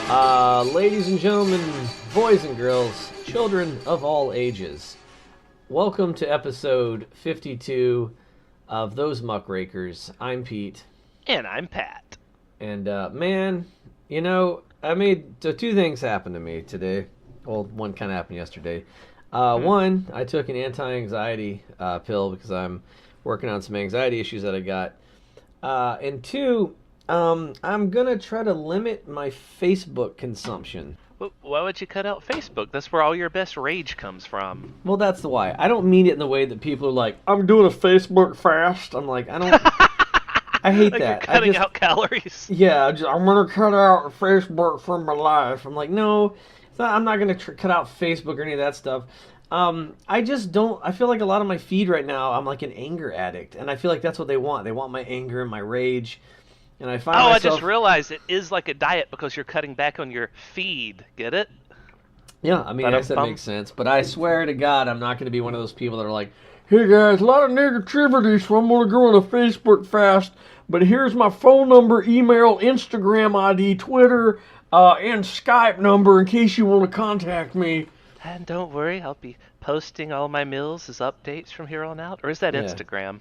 Ladies and gentlemen, boys and girls, children of all ages, welcome to episode 52 of Those Muckrakers. I'm Pete. And I'm Pat. And, man, two things happened to me today. Well, one kind of happened yesterday. One, I took an anti-anxiety pill because I'm working on some anxiety issues that I got. And two, I'm going to try to limit my Facebook consumption. Why would you cut out Facebook? That's where all your best rage comes from. Well, that's the why. I don't mean it in the way that people are like, I'm doing a Facebook fast. I'm like, I don't... I hate like that. You're cutting out calories. Yeah, I'm going to cut out Facebook from my life. I'm like, no, I'm not going to cut out Facebook or any of that stuff. I just don't... I feel like a lot of my feed right now, I'm like an anger addict. And I feel like that's what they want. They want my anger and my rage. And I find myself... I just realized it is like a diet because you're cutting back on your feed. Get it? Yeah, I mean, I guess that makes sense. But I swear to God, I'm not going to be one of those people that are like, hey guys, a lot of negativity, so I'm going to go on a Facebook fast. But here's my phone number, email, Instagram ID, Twitter, and Skype number in case you want to contact me. And don't worry, I'll be posting all my meals as updates from here on out. Or is that Instagram?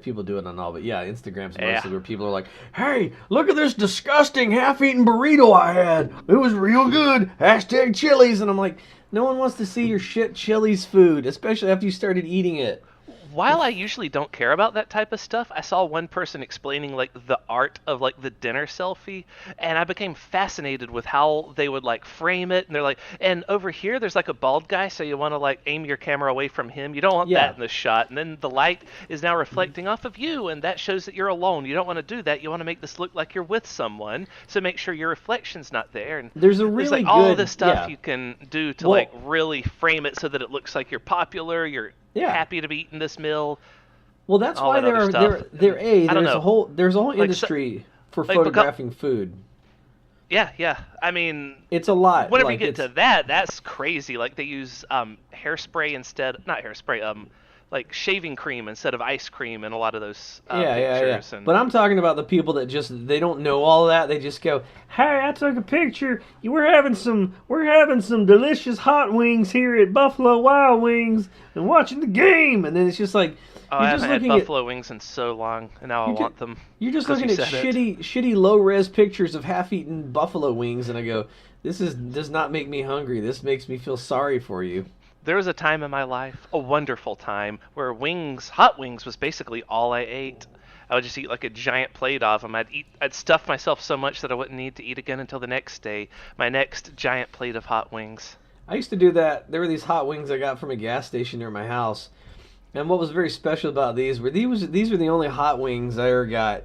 People do it on all, but yeah, Instagram's mostly where people are like, hey, look at this disgusting half-eaten burrito I had. It was real good. Hashtag Chili's. And I'm like, no one wants to see your shit Chili's food, especially after you started eating it. While I usually don't care about that type of stuff, I saw one person explaining like the art of like the dinner selfie, and I became fascinated with how they would like frame it. And they're like, and over here there's like a bald guy, so you want to like aim your camera away from him. You don't want that in the shot. And then the light is now reflecting off of you, and that shows that you're alone. You don't want to do that. You want to make this look like you're with someone, so make sure your reflection's not there. And there's like all this stuff you can do to like really frame it so that it looks like you're popular. You're happy to be eating this meal. Well, that's why there's a whole industry for photographing food. Yeah. I mean, it's a lot. Whenever you get to that, that's crazy. Like they use hairspray instead, not hairspray, like shaving cream instead of ice cream in a lot of those pictures. But I'm talking about the people that they don't know all that. They just go, "Hey, I took a picture. We're having some delicious hot wings here at Buffalo Wild Wings and watching the game." And then it's just like, I haven't had buffalo wings in so long, and now I want them. You're just looking at shitty low-res pictures of half-eaten buffalo wings, and I go, "This does not make me hungry. This makes me feel sorry for you." There was a time in my life, a wonderful time, where hot wings was basically all I ate. I would just eat like a giant plate of them. I'd stuff myself so much that I wouldn't need to eat again until the next day. My next giant plate of hot wings. I used to do that. There were these hot wings I got from a gas station near my house. And what was very special about these were these were the only hot wings I ever got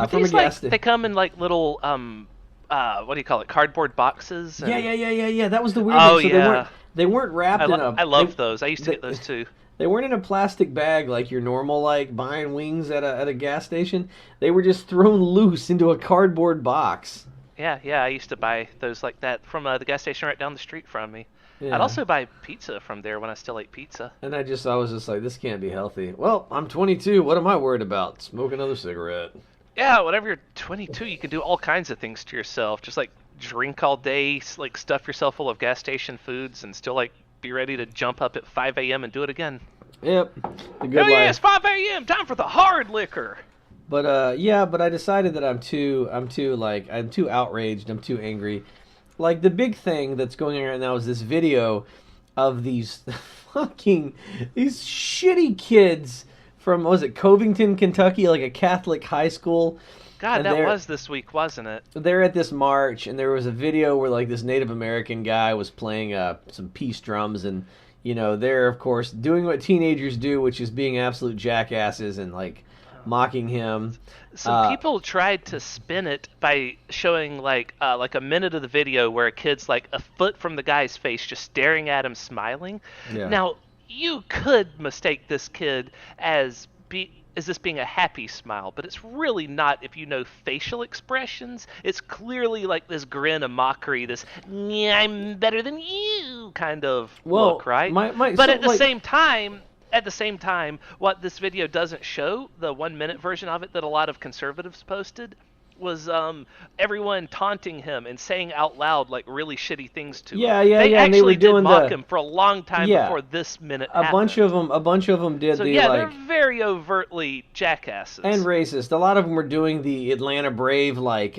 from a gas station. They come in like little what do you call it? Cardboard boxes. And... Yeah. That was the weird thing. So they weren't wrapped in a... I loved those. I used to get those too. They weren't in a plastic bag like your normal, like, buying wings at a gas station. They were just thrown loose into a cardboard box. Yeah, I used to buy those like that from the gas station right down the street from me. Yeah. I'd also buy pizza from there when I still ate pizza. And I was just like, this can't be healthy. Well, I'm 22. What am I worried about? Smoke another cigarette. Yeah, whenever you're 22, you can do all kinds of things to yourself. Just like drink all day, like stuff yourself full of gas station foods, and still like be ready to jump up at 5 a.m. and do it again. Yep, the good life. Yeah, it's 5 a.m. Time for the hard liquor. But I decided that I'm too outraged. I'm too angry. Like the big thing that's going on right now is this video of these shitty kids from Covington, Kentucky, like a Catholic high school. God, that was this week, wasn't it? They're at this march, and there was a video where like this Native American guy was playing some peace drums, and they're of course doing what teenagers do, which is being absolute jackasses and like mocking him. Some people tried to spin it by showing like a minute of the video where a kid's like a foot from the guy's face, just staring at him, smiling. Yeah. Now you could mistake this kid as this being a happy smile, but it's really not if you know facial expressions. It's clearly like this grin of mockery, this I'm better than you kind of look, right? But at the same time, what this video doesn't show, the 1 minute version of it that a lot of conservatives posted, was everyone taunting him and saying out loud like really shitty things to him. Yeah, They and they were actually did doing mock him for a long time Yeah. before this minute a happened. bunch of them did So the yeah, like they're very overtly jackasses. and racist. A lot of them were doing the Atlanta Brave like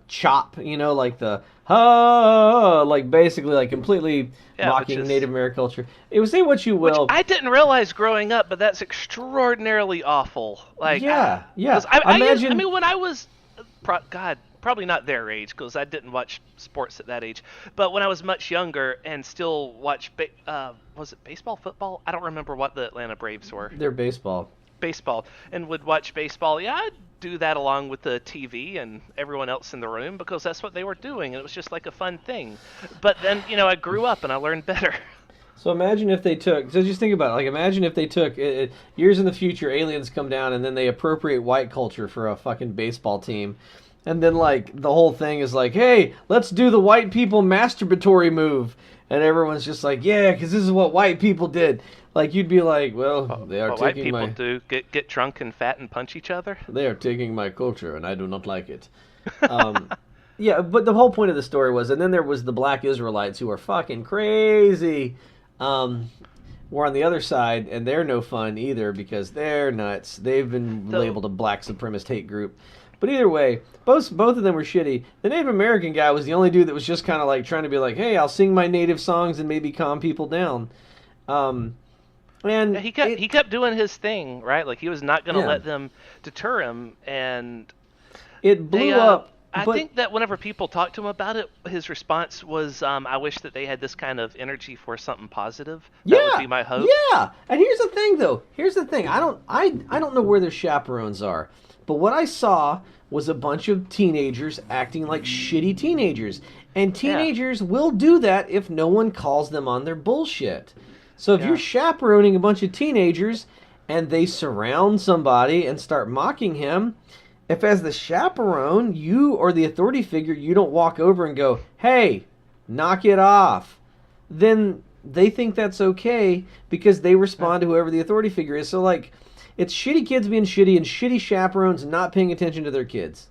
chop, like the like basically like completely mocking Native American culture. It was say what you will. Which I didn't realize growing up, but that's extraordinarily awful. Like yeah. I mean, when I was, probably not their age because I didn't watch sports at that age. But when I was much younger and still watched, was it baseball, football? I don't remember what the Atlanta Braves were. They're baseball, and would watch baseball. Yeah, I'd do that along with the TV and everyone else in the room because that's what they were doing, and it was just like a fun thing. But then, I grew up and I learned better. So imagine if they took, so just think about it, like imagine if they took, years in the future, aliens come down and then they appropriate white culture for a fucking baseball team. And then like the whole thing is like, hey, let's do the white people masturbatory move. And everyone's just like, yeah, because this is what white people did. Like you'd be like, well, they are taking white people do get drunk and fat and punch each other. They are taking my culture, and I do not like it. Yeah, but the whole point of the story was, and then there was the black Israelites who are fucking crazy. We're on the other side, and they're no fun either because they're nuts. They've been labeled a black supremacist hate group. But either way, both of them were shitty. The Native American guy was the only dude that was just kind of like trying to be like, hey, I'll sing my native songs and maybe calm people down. And he kept doing his thing, right? Like he was not going to let them deter him, and it blew up. I think that whenever people talked to him about it, his response was, I wish that they had this kind of energy for something positive. That would be my hope. Yeah, and here's the thing, though. I don't know where their chaperones are, but what I saw was a bunch of teenagers acting like shitty teenagers, and teenagers will do that if no one calls them on their bullshit. So if you're chaperoning a bunch of teenagers and they surround somebody and start mocking him, if as the chaperone, you or the authority figure, you don't walk over and go, hey, knock it off, then they think that's okay because they respond to whoever the authority figure is. So, like, it's shitty kids being shitty and shitty chaperones not paying attention to their kids.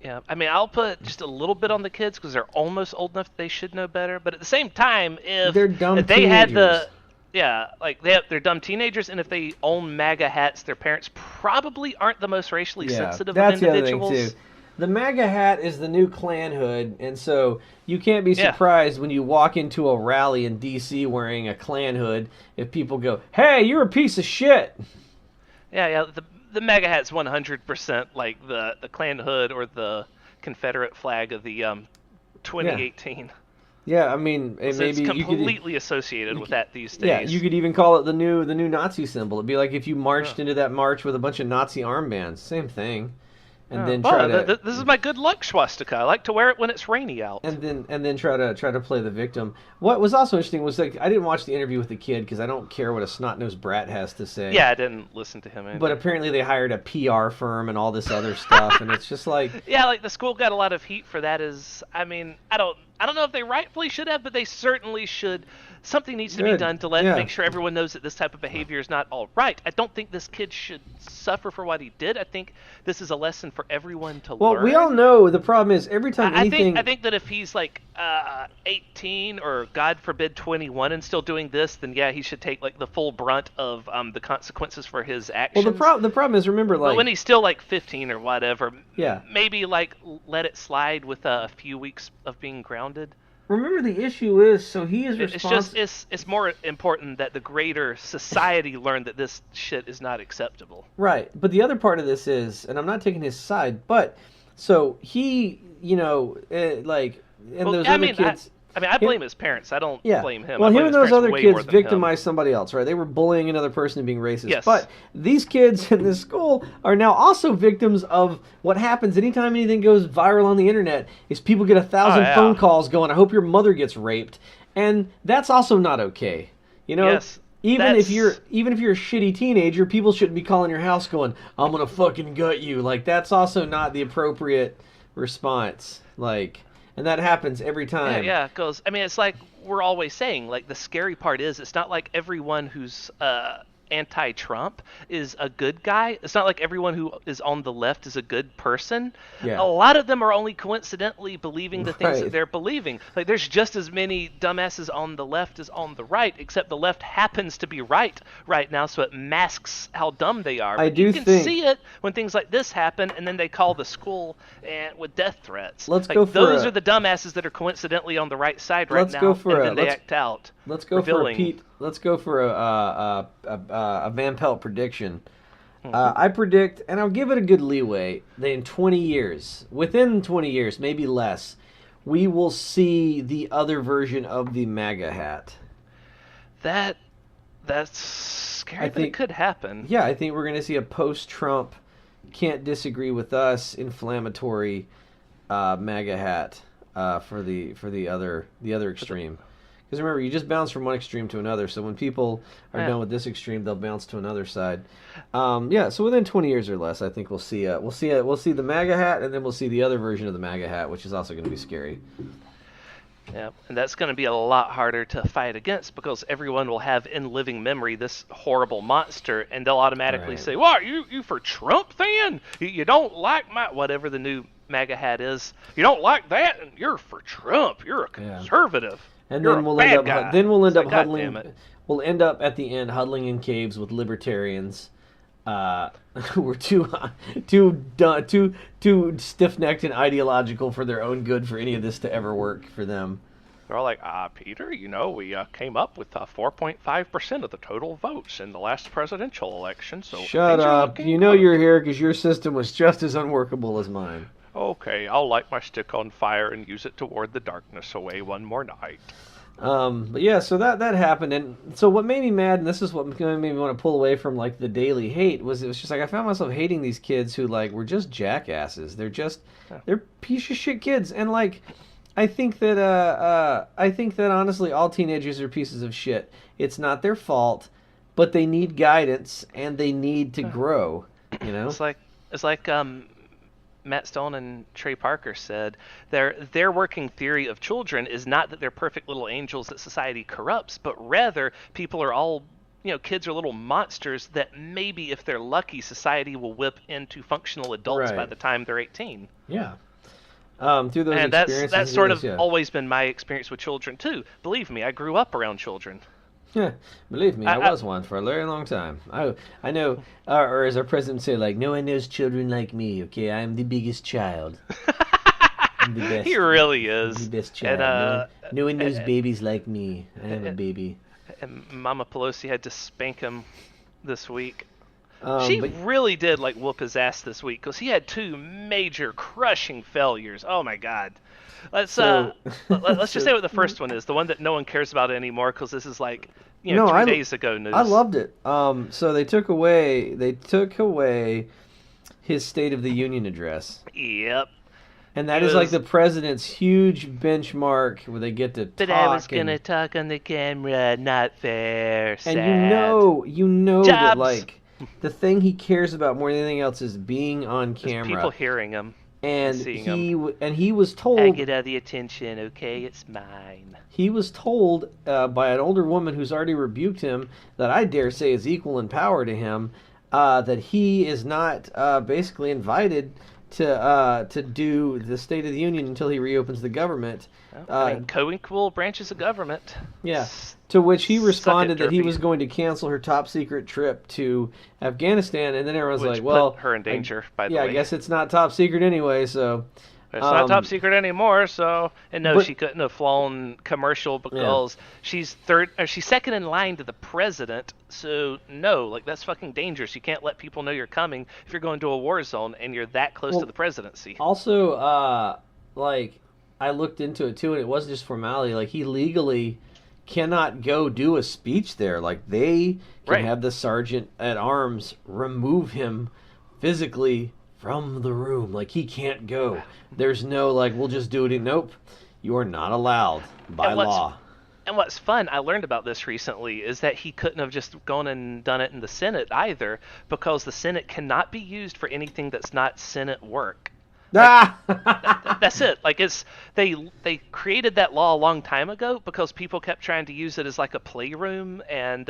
Yeah. I mean, I'll put just a little bit on the kids because they're almost old enough that they should know better. But at the same time, if they're dumb if they teenagers. they're dumb teenagers, and if they own MAGA hats, their parents probably aren't the most racially sensitive of individuals. The other thing too. The MAGA hat is the new Klan hood, and so you can't be surprised when you walk into a rally in D.C. wearing a Klan hood if people go, hey, you're a piece of shit. Yeah. The MAGA hat's 100% like the Klan hood or the Confederate flag of the 2018. Yeah, I mean, it's completely associated with that these days. Yeah, you could even call it the new Nazi symbol. It'd be like if you marched into that march with a bunch of Nazi armbands. Same thing. And then this is my good luck swastika. I like to wear it when it's rainy out. And then try to play the victim. What was also interesting was like I didn't watch the interview with the kid because I don't care what a snot-nosed brat has to say. Yeah, I didn't listen to him either. But apparently they hired a PR firm and all this other stuff, and it's just like like the school got a lot of heat for that. I don't know if they rightfully should have, but they certainly should. Something needs to be done to make sure everyone knows that this type of behavior is not all right. I don't think this kid should suffer for what he did. I think this is a lesson for everyone to learn. Well, we all know the problem is every time anything... I think that if he's like 18 or God forbid 21 and still doing this, then he should take like the full brunt of the consequences for his actions. Well, the problem is, remember, like... But when he's still like 15 or whatever, yeah, maybe like let it slide with a few weeks of being grounded. Remember, the issue is, so he is responsible. It's more important that the greater society learn that this shit is not acceptable. Right, but the other part of this is, and I'm not taking his side, but so he, like, and those other kids. I blame his parents. I don't blame him. Well, him and those other kids victimized somebody else, right? They were bullying another person and being racist. Yes. But these kids in this school are now also victims of what happens anytime anything goes viral on the internet is people get 1,000 phone calls going, I hope your mother gets raped. And that's also not okay. Yes. Even if you're a shitty teenager, people shouldn't be calling your house going, I'm going to fucking gut you. Like, that's also not the appropriate response. Like... And that happens every time. Yeah, it's like we're always saying, like, the scary part is it's not like everyone who's anti-Trump is a good guy. It's not like everyone who is on the left is a good person. Yeah. A lot of them are only coincidentally believing the things that Right. they're believing. Like there's just as many dumbasses on the left as on the right, except the left happens to be right now, so it masks how dumb they are. I But do you can think- see it when things like this happen, and then they call the school and with death threats. Let's Like, go for those a- are the dumbasses that are coincidentally on the right side right Let's now, go for and a- then they act out. Let's go revealing- for a Pete. Let's go for a Van Pelt prediction. I predict, and I'll give it a good leeway, that in 20 years, within 20 years, maybe less, we will see the other version of the MAGA hat. That's scary, I but think- it could happen. Yeah, I think we're going to see a post-Trump, can't disagree with us, inflammatory MAGA hat for the other extreme. Because remember, you just bounce from one extreme to another. So when people are done with this extreme, they'll bounce to another side. So within 20 years or less, I think we'll see the MAGA hat, and then we'll see the other version of the MAGA hat, which is also going to be scary. Yeah, and that's going to be a lot harder to fight against because everyone will have in living memory this horrible monster, and they'll automatically Right. say, "What, you for Trump then? You don't like my whatever the new MAGA hat is? You don't like that, and you're for Trump. You're a conservative. And You're then a we'll bad end up guy." then we'll end It's up like, God huddling. damn it. We'll end up at the end huddling in caves with libertarians. Who are too stiff-necked and ideological for their own good for any of this to ever work for them. They're all like, Peter, we came up with 4.5% of the total votes in the last presidential election. So Shut things are up! looking You know good." you're here because your system was just as unworkable as mine. Okay, I'll light my stick on fire and use it to ward the darkness away one more night. But yeah, so that happened, and so what made me mad, and this is what made me want to pull away from like the daily hate, was it was just like I found myself hating these kids who like were just jackasses. They're piece of shit kids, and like I think that honestly all teenagers are pieces of shit. It's not their fault, but they need guidance and they need to grow. You know, It's like Matt Stone and Trey Parker said, their working theory of children is not that they're perfect little angels that society corrupts, but rather people are all, kids are little monsters that maybe if they're lucky, society will whip into functional adults by Right. the time they're 18. Yeah. Through those And experiences, that's sort of yeah. always been my experience with children too. Believe me, I grew up around children. Yeah, believe me, I was one for a very long time. I know, or as our president would say, like, no one knows children like me, okay? I'm the biggest child. I'm the best. He really is. I'm the best child. And, no one knows babies like me. I am a baby. And Mama Pelosi had to spank him this week. But She really did whoop his ass this week because he had 2 major crushing failures. Oh my God. Let's just say what the first one is, the one that no one cares about anymore because this is 3 days ago news. I loved it. So they took away his State of the Union address. Yep. And that is like the president's huge benchmark where they get to talk. But I was gonna talk on the camera, not fair. Sad. And you know that Jobs. the thing he cares about more than anything else is being on camera. People hearing him. And seeing he was told. I get all the attention, okay? It's mine. He was told by an older woman who's already rebuked him, that I dare say is equal in power to him, that he is not basically invited to do the State of the Union until he reopens the government. Co-equal branches of government. Yeah. To which he responded that he Derpy. was going to cancel her top secret trip to Afghanistan, and then everyone's Which like, "Well, put her in danger." By the yeah, way, I guess it's not top secret anyway." So it's not top secret anymore. So, and no, but- she couldn't have flown commercial because she's second in line to the president. So no, that's fucking dangerous. You can't let people know you're coming if you're going to a war zone and you're that close to the presidency. Also, I looked into it too, and it wasn't just formality. Like, he legally cannot go do a speech there. Like, they can have the sergeant at arms remove him physically from the room. Like, he can't go. There's no we'll just do it. Nope, you are not allowed by law. And what's fun, I learned about this recently, is that he couldn't have just gone and done it in the Senate either, because the Senate cannot be used for anything that's not Senate work. That's it. They created that law a long time ago because people kept trying to use it as a playroom and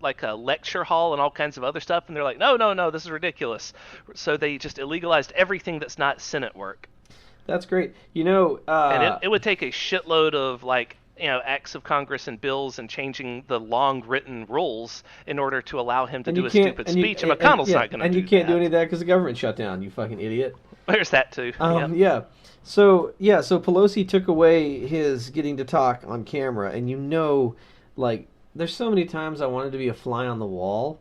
like a lecture hall and all kinds of other stuff, and they're like, no, no, no, this is ridiculous. So they just illegalized everything that's not Senate work. That's great. And it would take a shitload of like acts of Congress and bills and changing the long written rules in order to allow him to do a stupid speech. And McConnell's not going to do that. And you can't do any of that because the government shut down. You fucking idiot. There's that too. Yeah. So Pelosi took away his getting to talk on camera, and like, there's so many times I wanted to be a fly on the wall,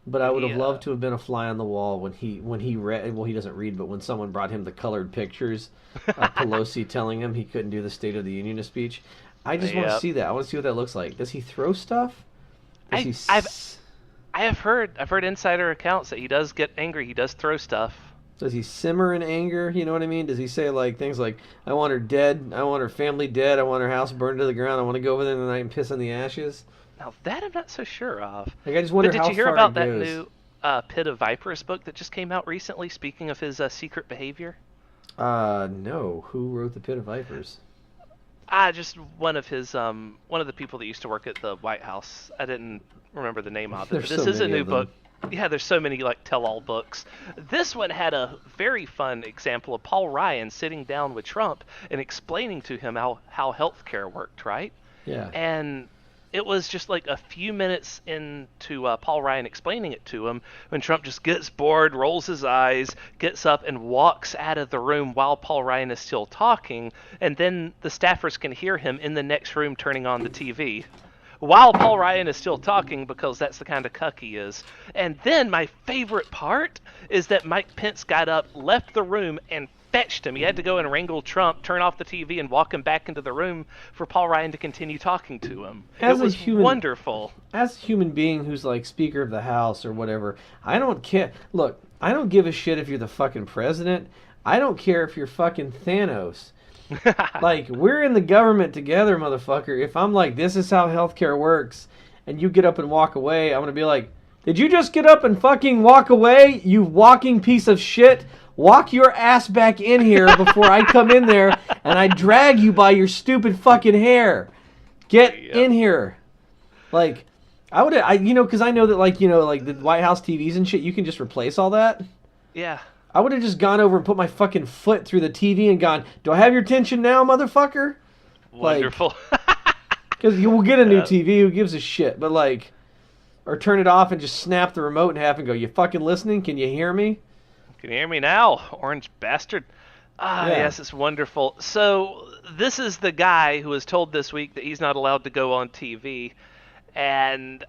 but I would have loved to have been a fly on the wall when he read. Well, he doesn't read, but when someone brought him the colored pictures of Pelosi telling him he couldn't do the State of the Union speech. I just want to see that. I want to see what that looks like. Does he throw stuff? I have heard insider accounts that he does get angry. He does throw stuff. Does he simmer in anger? You know what I mean? Does he say like things like, "I want her dead. I want her family dead. I want her house burned to the ground. I want to go over there tonight and piss in the ashes"? Now that I'm not so sure of. Like, I just wonder how far it goes. But did you hear about that new Pit of Vipers book that just came out recently? Speaking of his secret behavior. No. Who wrote the Pit of Vipers? Just one of the people that used to work at the White House. I didn't remember the name of it. But this is a new book. Yeah, there's so many like tell-all books. This one had a very fun example of Paul Ryan sitting down with Trump and explaining to him how healthcare worked, right? Yeah. And it was just like a few minutes into Paul Ryan explaining it to him when Trump just gets bored, rolls his eyes, gets up, and walks out of the room while Paul Ryan is still talking. And then the staffers can hear him in the next room turning on the TV while Paul Ryan is still talking, because that's the kind of cuck he is. And then my favorite part is that Mike Pence got up, left the room, and fetched him. He had to go and wrangle Trump, turn off the TV, and walk him back into the room for Paul Ryan to continue talking to him. It was wonderful. As a human being who's like Speaker of the House or whatever, I don't care. Look, I don't give a shit if you're the fucking president. I don't care if you're fucking Thanos. Like, we're in the government together, motherfucker. If I'm like, this is how healthcare works, and you get up and walk away, I'm gonna be like, did you just get up and fucking walk away, you walking piece of shit? Walk your ass back in here before I come in there and I drag you by your stupid fucking hair. Get in here. Like, because I know that, like the White House TVs and shit, you can just replace all that. Yeah. I would have just gone over and put my fucking foot through the TV and gone, do I have your attention now, motherfucker? Wonderful. Because you will get a new TV, who gives a shit? But like, or turn it off and just snap the remote in half and go, you fucking listening? Can you hear me? Can you hear me now, orange bastard? Yes, it's wonderful. So this is the guy who was told this week that he's not allowed to go on TV. And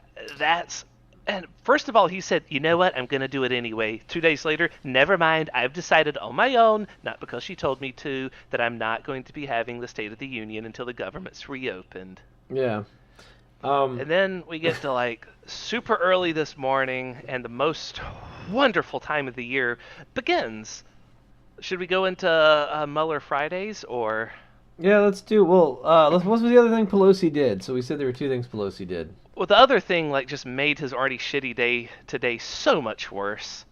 first of all, he said, you know what, I'm going to do it anyway. 2 days later, never mind, I've decided on my own, not because she told me to, that I'm not going to be having the State of the Union until the government's reopened. Yeah. And then we get to like super early this morning, and the most wonderful time of the year begins. Should we go into Mueller Fridays, or? Yeah, let's do. Well, what was the other thing Pelosi did? So we said there were two things Pelosi did. Well, the other thing like just made his already shitty day today so much worse.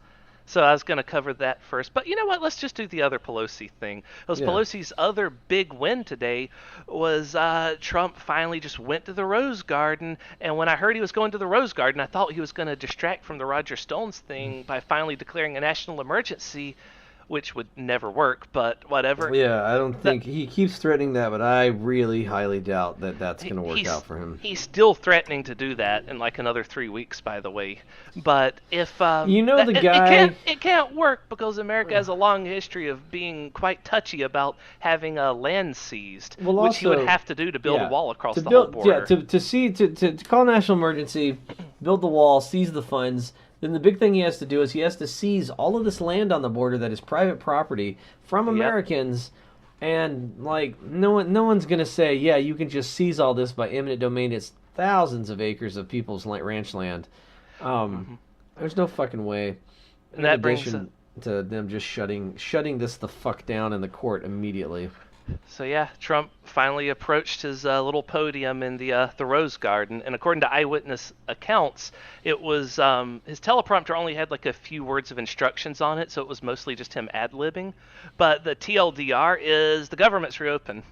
So I was going to cover that first. But you know what? Let's just do the other Pelosi thing. Because Pelosi's other big win today was Trump finally just went to the Rose Garden. And when I heard he was going to the Rose Garden, I thought he was going to distract from the Roger Stones thing by finally declaring a national emergency, which would never work, but whatever. Yeah, I don't think he keeps threatening that, but I really highly doubt that that's going to work out for him. He's still threatening to do that in like another 3 weeks, by the way. But if the guy, it can't work because America has a long history of being quite touchy about having land seized, which he would have to do to build a wall across the whole border. Yeah, to call national emergency, build the wall, seize the funds. Then the big thing he has to do is he has to seize all of this land on the border that is private property from Americans, and like no one's gonna say, yeah, you can just seize all this by eminent domain. It's thousands of acres of people's ranch land. There's no fucking way. And that brings to them just shutting this the fuck down in the court immediately. So yeah, Trump finally approached his little podium in the Rose Garden, and according to eyewitness accounts, it was his teleprompter only had like a few words of instructions on it, so it was mostly just him ad-libbing. But the TLDR is the government's reopened.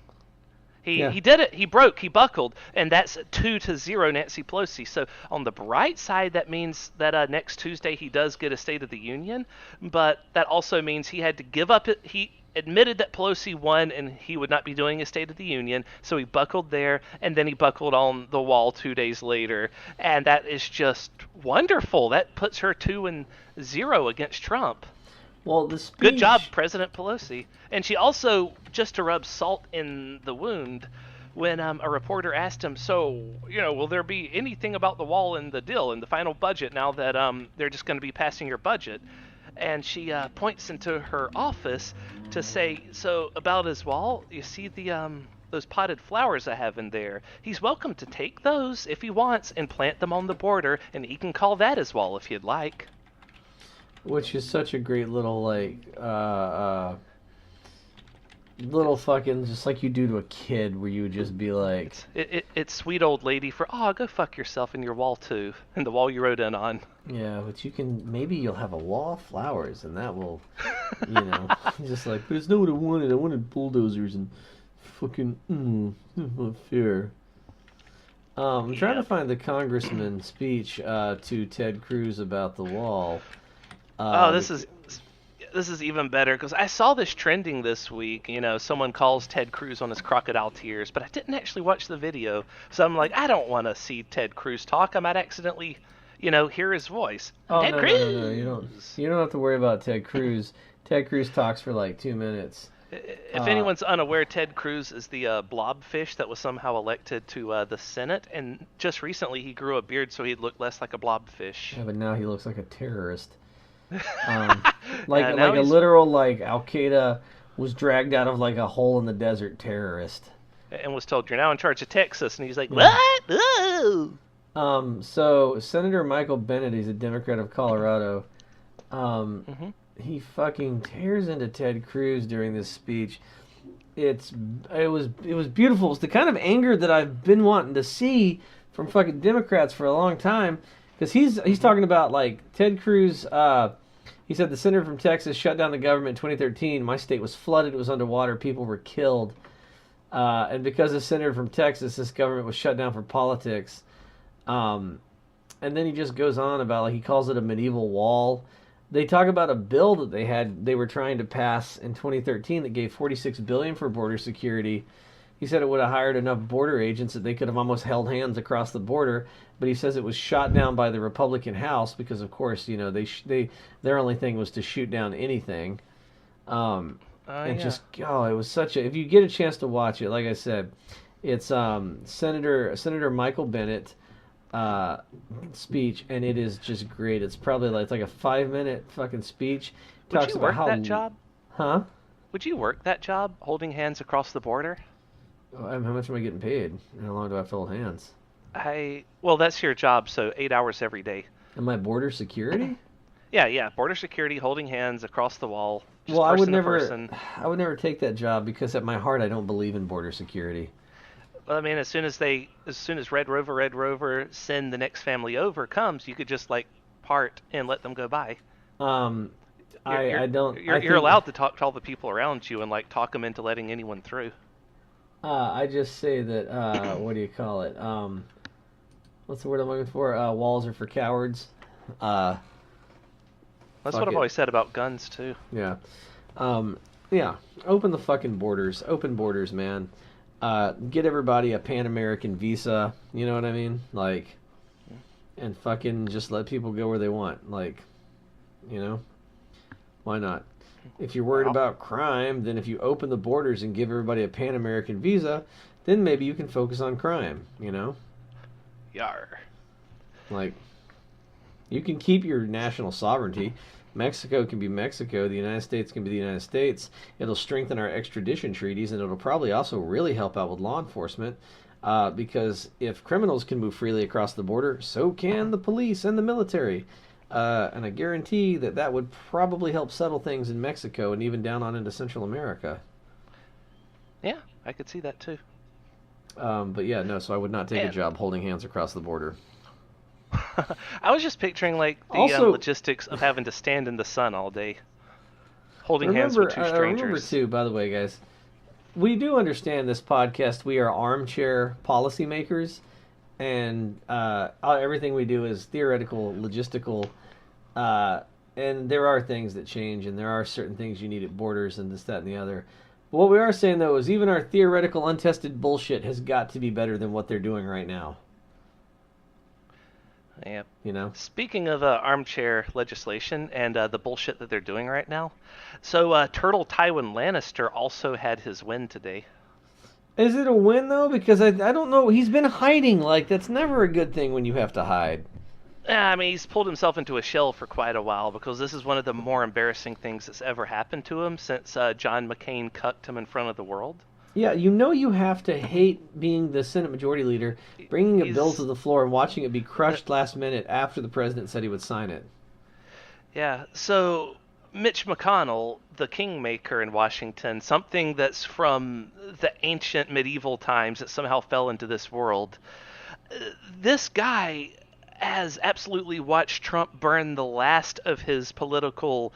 He did it. He broke. He buckled, and that's 2-0 Nancy Pelosi. So on the bright side, that means that next Tuesday he does get a State of the Union, but that also means he had to give up. He admitted that Pelosi won, and he would not be doing a State of the Union. So he buckled there, and then he buckled on the wall 2 days later, and that is just wonderful. That puts her 2-0 against Trump. Well, the speech... Good job, President Pelosi. And she also, just to rub salt in the wound, when a reporter asked him, so, will there be anything about the wall in the deal, in the final budget, now that they're just going to be passing your budget? And she points into her office to say, so, about his wall, you see those potted flowers I have in there? He's welcome to take those, if he wants, and plant them on the border, and he can call that his wall if you'd like. Which is such a great little, little fucking, just like you do to a kid, where you would just be like... It's sweet old lady for, go fuck yourself in your wall, too. And the wall you wrote in on. Yeah, but you can, maybe you'll have a wall of flowers, and that will, just like, but it's not what I wanted. I wanted bulldozers and fucking, not fair. I'm trying to find the congressman's speech to Ted Cruz about the wall. This is even better, because I saw this trending this week. Someone calls Ted Cruz on his crocodile tears, but I didn't actually watch the video. So I'm like, I don't want to see Ted Cruz talk. I might accidentally, hear his voice. Ted Cruz! No. You don't have to worry about Ted Cruz. Ted Cruz talks for like 2 minutes. If anyone's unaware, Ted Cruz is the blobfish that was somehow elected to the Senate, and just recently he grew a beard so he'd look less like a blobfish. Yeah, but now he looks like a terrorist. Like a literal Al Qaeda was dragged out of like a hole in the desert terrorist, and was told, you're now in charge of Texas, and he's like, what? Ooh. So Senator Michael Bennet, he's a Democrat of Colorado. He fucking tears into Ted Cruz during this speech. It was beautiful. It's the kind of anger that I've been wanting to see from fucking Democrats for a long time. Because he's talking about, Ted Cruz, he said the senator from Texas shut down the government in 2013. My state was flooded. It was underwater. People were killed. And because the senator from Texas, this government was shut down for politics. And then he just goes on about, he calls it a medieval wall. They talk about a bill that they were trying to pass in 2013 that gave $46 billion for border security. He said it would have hired enough border agents that they could have almost held hands across the border, but he says it was shot down by the Republican House because, of course, their only thing was to shoot down anything. It was such a... If you get a chance to watch it, like I said, it's Senator Michael Bennet speech, and it is just great. It's probably like a 5-minute fucking speech. Would you work that job? Huh? Would you work that job, holding hands across the border? How much am I getting paid? How long do I have to hold hands? Well, that's your job, so 8 hours every day. Am I border security? Yeah, border security, holding hands across the wall. Well, I would never take that job because at my heart I don't believe in border security. Well, I mean, as soon as Red Rover send the next family over comes, you could just part and let them go by. You're allowed to talk to all the people around you and talk them into letting anyone through. I just say that, what do you call it? What's the word I'm looking for? Walls are for cowards. That's what I've always said about guns, too. Yeah. Yeah. Open the fucking borders. Open borders, man. Get everybody a Pan-American visa. You know what I mean? And fucking just let people go where they want. Why not? If you're worried about crime, then if you open the borders and give everybody a Pan-American visa, then maybe you can focus on crime, Yar. You can keep your national sovereignty. Mexico can be Mexico. The United States can be the United States. It'll strengthen our extradition treaties, and it'll probably also really help out with law enforcement, because if criminals can move freely across the border, so can the police and the military. And I guarantee that would probably help settle things in Mexico and even down on into Central America. Yeah, I could see that too. But yeah, no, so I would not take a job holding hands across the border. I was just picturing logistics of having to stand in the sun all day, holding hands with two strangers. Remember too, by the way, guys, we do understand this podcast. We are armchair policymakers, and everything we do is theoretical, logistical, and there are things that change, and there are certain things you need at borders, and this, that, and the other. But what we are saying, though, is even our theoretical, untested bullshit has got to be better than what they're doing right now. Yeah. You know? Speaking of armchair legislation and the bullshit that they're doing right now, so Turtle Tywin Lannister also had his win today. Is it a win, though? Because I don't know. He's been hiding. Like, that's never a good thing when you have to hide. I mean, he's pulled himself into a shell for quite a while because this is one of the more embarrassing things that's ever happened to him since John McCain cucked him in front of the world. Yeah, you have to hate being the Senate Majority Leader, bringing a bill to the floor and watching it be crushed last minute after the president said he would sign it. Yeah, so Mitch McConnell, the kingmaker in Washington, something that's from the ancient medieval times that somehow fell into this world, this guy has absolutely watched Trump burn the last of his political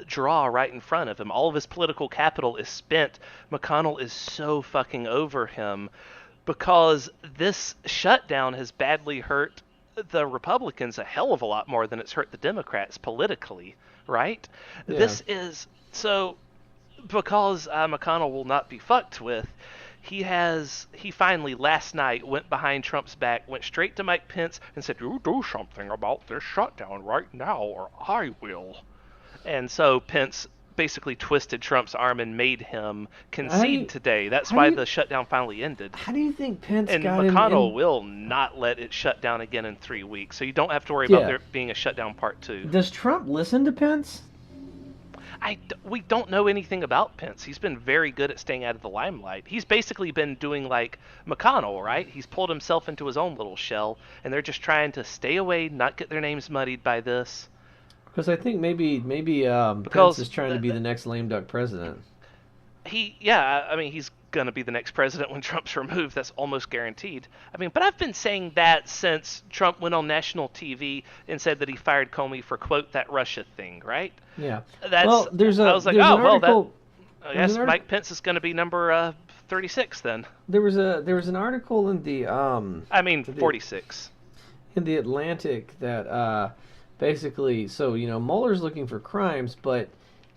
draw right in front of him. All of his political capital is spent. McConnell is so fucking over him because this shutdown has badly hurt the Republicans a hell of a lot more than it's hurt the Democrats politically, right? Yeah. This is so because McConnell will not be fucked with. He finally last night went behind Trump's back, went straight to Mike Pence and said, "You do something about this shutdown right now or I will." And so Pence basically twisted Trump's arm and made him concede today. That's why the shutdown finally ended. How do you think Pence and got McConnell will not let it shut down again in 3 weeks, so you don't have to worry about there being a shutdown part 2. Does Trump listen to Pence? We don't know anything about Pence. He's been very good at staying out of the limelight. He's basically been doing like McConnell, right? He's pulled himself into his own little shell, and they're just trying to stay away, not get their names muddied by this. Because I think maybe Pence is trying to be the next lame duck president. I mean, he's going to be the next president when Trump's removed. That's almost guaranteed. I mean, but I've been saying that since Trump went on national TV and said that he fired Comey for, quote, that Russia thing, right? Yeah. I was like, I guess Mike Pence is going to be number 36 then. There was an article in the 46. In the Atlantic that basically, so Mueller's looking for crimes, but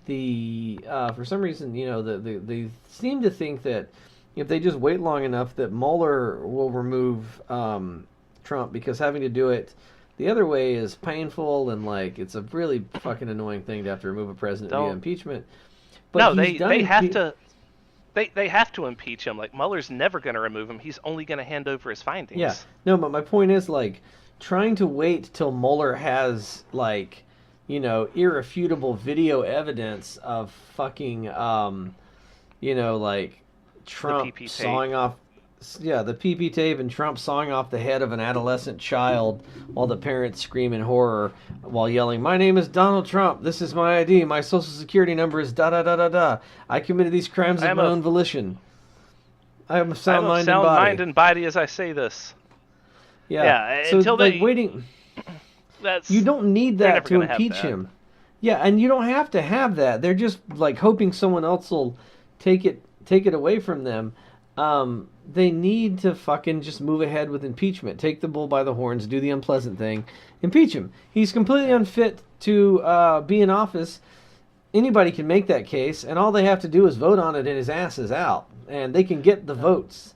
for some reason, they seem to think that if they just wait long enough that Mueller will remove Trump, because having to do it the other way is painful and like it's a really fucking annoying thing to have to remove a president via impeachment. But no, they have to. They have to impeach him. Like Mueller's never going to remove him. He's only going to hand over his findings. Yeah. No, but my point is like trying to wait till Mueller has like irrefutable video evidence of fucking like Trump sawing off the PP tape and Trump sawing off the head of an adolescent child while the parents scream in horror while yelling, "My name is Donald Trump. This is my ID. My social security number is da da da da da. I committed these crimes of my own volition. I am a sound mind and body as I say this." Yeah. So until like waiting. You don't need that to impeach him. Yeah, and you don't have to have that. They're just like hoping someone else will take it away from them. They need to fucking just move ahead with impeachment. Take the bull by the horns, do the unpleasant thing, impeach him. He's completely unfit to be in office. Anybody can make that case, and all they have to do is vote on it and his ass is out. And they can get the votes.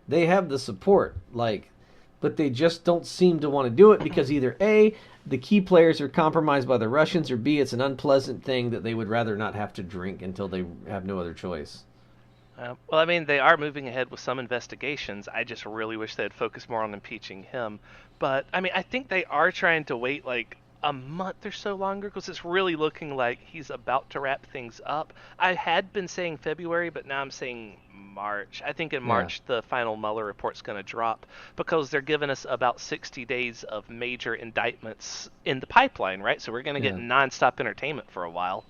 They have the support, but they just don't seem to want to do it because either A, the key players are compromised by the Russians, or B, it's an unpleasant thing that they would rather not have to drink until they have no other choice. Well, I mean, they are moving ahead with some investigations. I just really wish they'd focus more on impeaching him. But, I mean, I think they are trying to wait, like, a month or so longer because it's really looking like he's about to wrap things up. I had been saying February, but now I'm saying March. I think in March the final Mueller report's going to drop because they're giving us about 60 days of major indictments in the pipeline, right? So we're going to get nonstop entertainment for a while.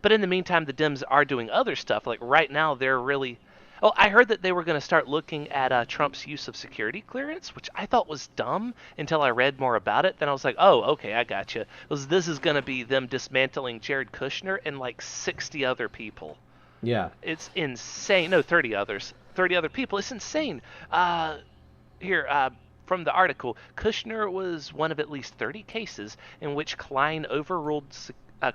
But in the meantime, the Dems are doing other stuff. Like right now, they're really... Oh, I heard that they were going to start looking at Trump's use of security clearance, which I thought was dumb until I read more about it. Then I was like, oh, okay, I got you. This is going to be them dismantling Jared Kushner and like 60 other people. Yeah. It's insane. No, 30 others. 30 other people. It's insane. From the article, Kushner was one of at least 30 cases in which Klein overruled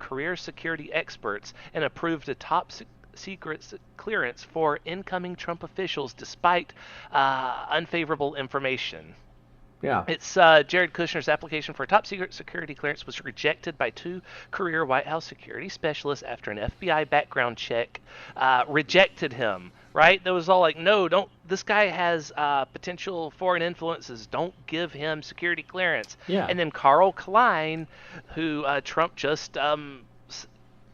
career security experts and approved a top secret clearance for incoming Trump officials despite unfavorable information. Yeah. It's Jared Kushner's application for a top secret security clearance was rejected by 2 career White House security specialists after an FBI background check rejected him. Right? That was all like, no, don't. This guy has potential foreign influences. Don't give him security clearance. Yeah. And then Carl Klein, who Trump just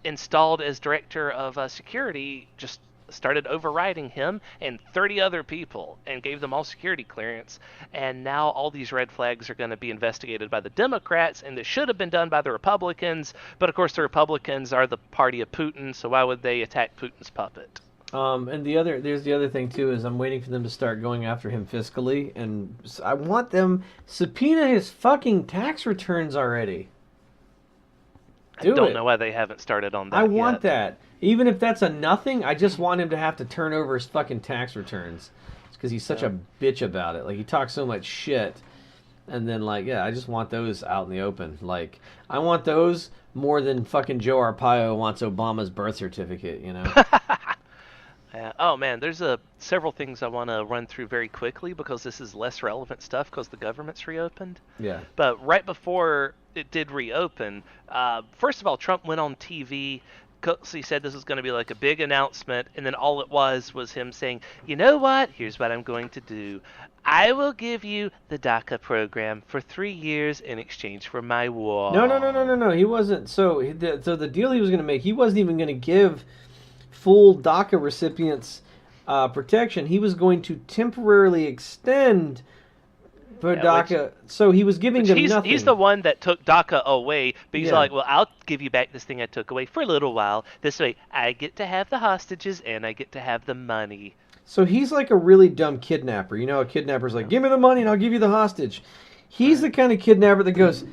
installed as director of security, just started overriding him and 30 other people and gave them all security clearance. And now all these red flags are going to be investigated by the Democrats, and it should have been done by the Republicans. But of course, the Republicans are the party of Putin, so why would they attack Putin's puppet? And there's the other thing too, is I'm waiting for them to start going after him fiscally, and I want them subpoena his fucking tax returns already. I don't know why they haven't started on that I want yet. that. Even if that's a nothing, I just want him to have to turn over his fucking tax returns. It's because he's such a bitch about it. Like, he talks so much shit. And then, like, yeah, I just want those out in the open. Like, I want those more than fucking Joe Arpaio wants Obama's birth certificate, you know? Oh man, there's several things I want to run through very quickly because this is less relevant stuff because the government's reopened. Yeah. But right before it did reopen, first of all, Trump went on TV. He said this was going to be like a big announcement, and then all it was him saying, you know what? Here's what I'm going to do. I will give you the DACA program for 3 years in exchange for my wall. No. He wasn't. So the deal he was going to make, he wasn't even going to give full DACA recipients protection. He was going to temporarily extend for DACA. So he was giving them nothing. He's the one that took DACA away, but he's like, well, I'll give you back this thing I took away for a little while. This way, I get to have the hostages and I get to have the money. So he's like a really dumb kidnapper. You know, a kidnapper's like, give me the money and I'll give you the hostage. He's the kind of kidnapper that goes,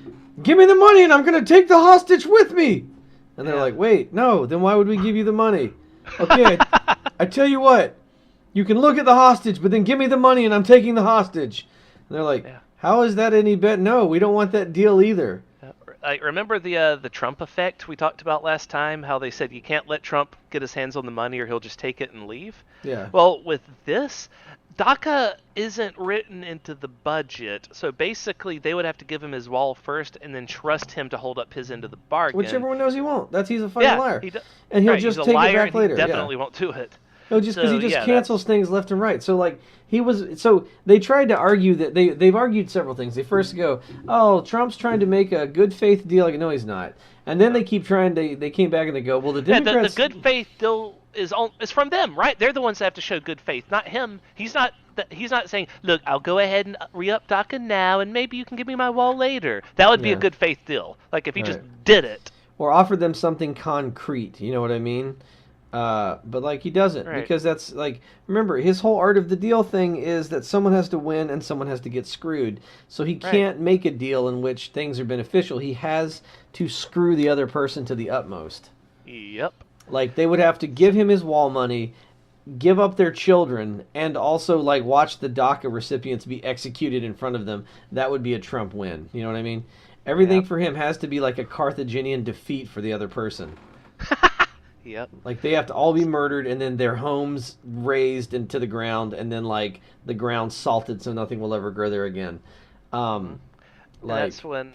give me the money and I'm going to take the hostage with me. And they're like, wait, no, then why would we give you the money? Okay, I tell you what, you can look at the hostage, but then give me the money and I'm taking the hostage. And they're like, how is that any better? No, we don't want that deal either. Remember the Trump effect we talked about last time, how they said you can't let Trump get his hands on the money or he'll just take it and leave? Yeah. Well, with this, DACA isn't written into the budget, so basically they would have to give him his wall first and then trust him to hold up his end of the bargain. Which everyone knows he won't. He's a fucking liar. And he'll just take it back later. He definitely won't do it. No, just because he just cancels things left and right. So like so they tried to argue that they've argued several things. They first go, oh, Trump's trying to make a good faith deal. Like, no, he's not. And then they keep trying. They came back and they go, well, the Democrats. The good faith deal is from them, right? They're the ones that have to show good faith, not him. He's not saying, look, I'll go ahead and re-up DACA now, and maybe you can give me my wall later. That would be a good faith deal. Like if he just did it. Or offered them something concrete. You know what I mean? But like he doesn't, because that's like, remember, his whole art of the deal thing is that someone has to win and someone has to get screwed. So he can't make a deal in which things are beneficial. He has to screw the other person to the utmost. Yep. Like they would have to give him his wall money, give up their children, and also like watch the DACA recipients be executed in front of them. That would be a Trump win. You know what I mean? Everything for him has to be like a Carthaginian defeat for the other person. Yep. Like they have to all be murdered and then their homes razed into the ground and then like the ground salted so nothing will ever grow there again. That's when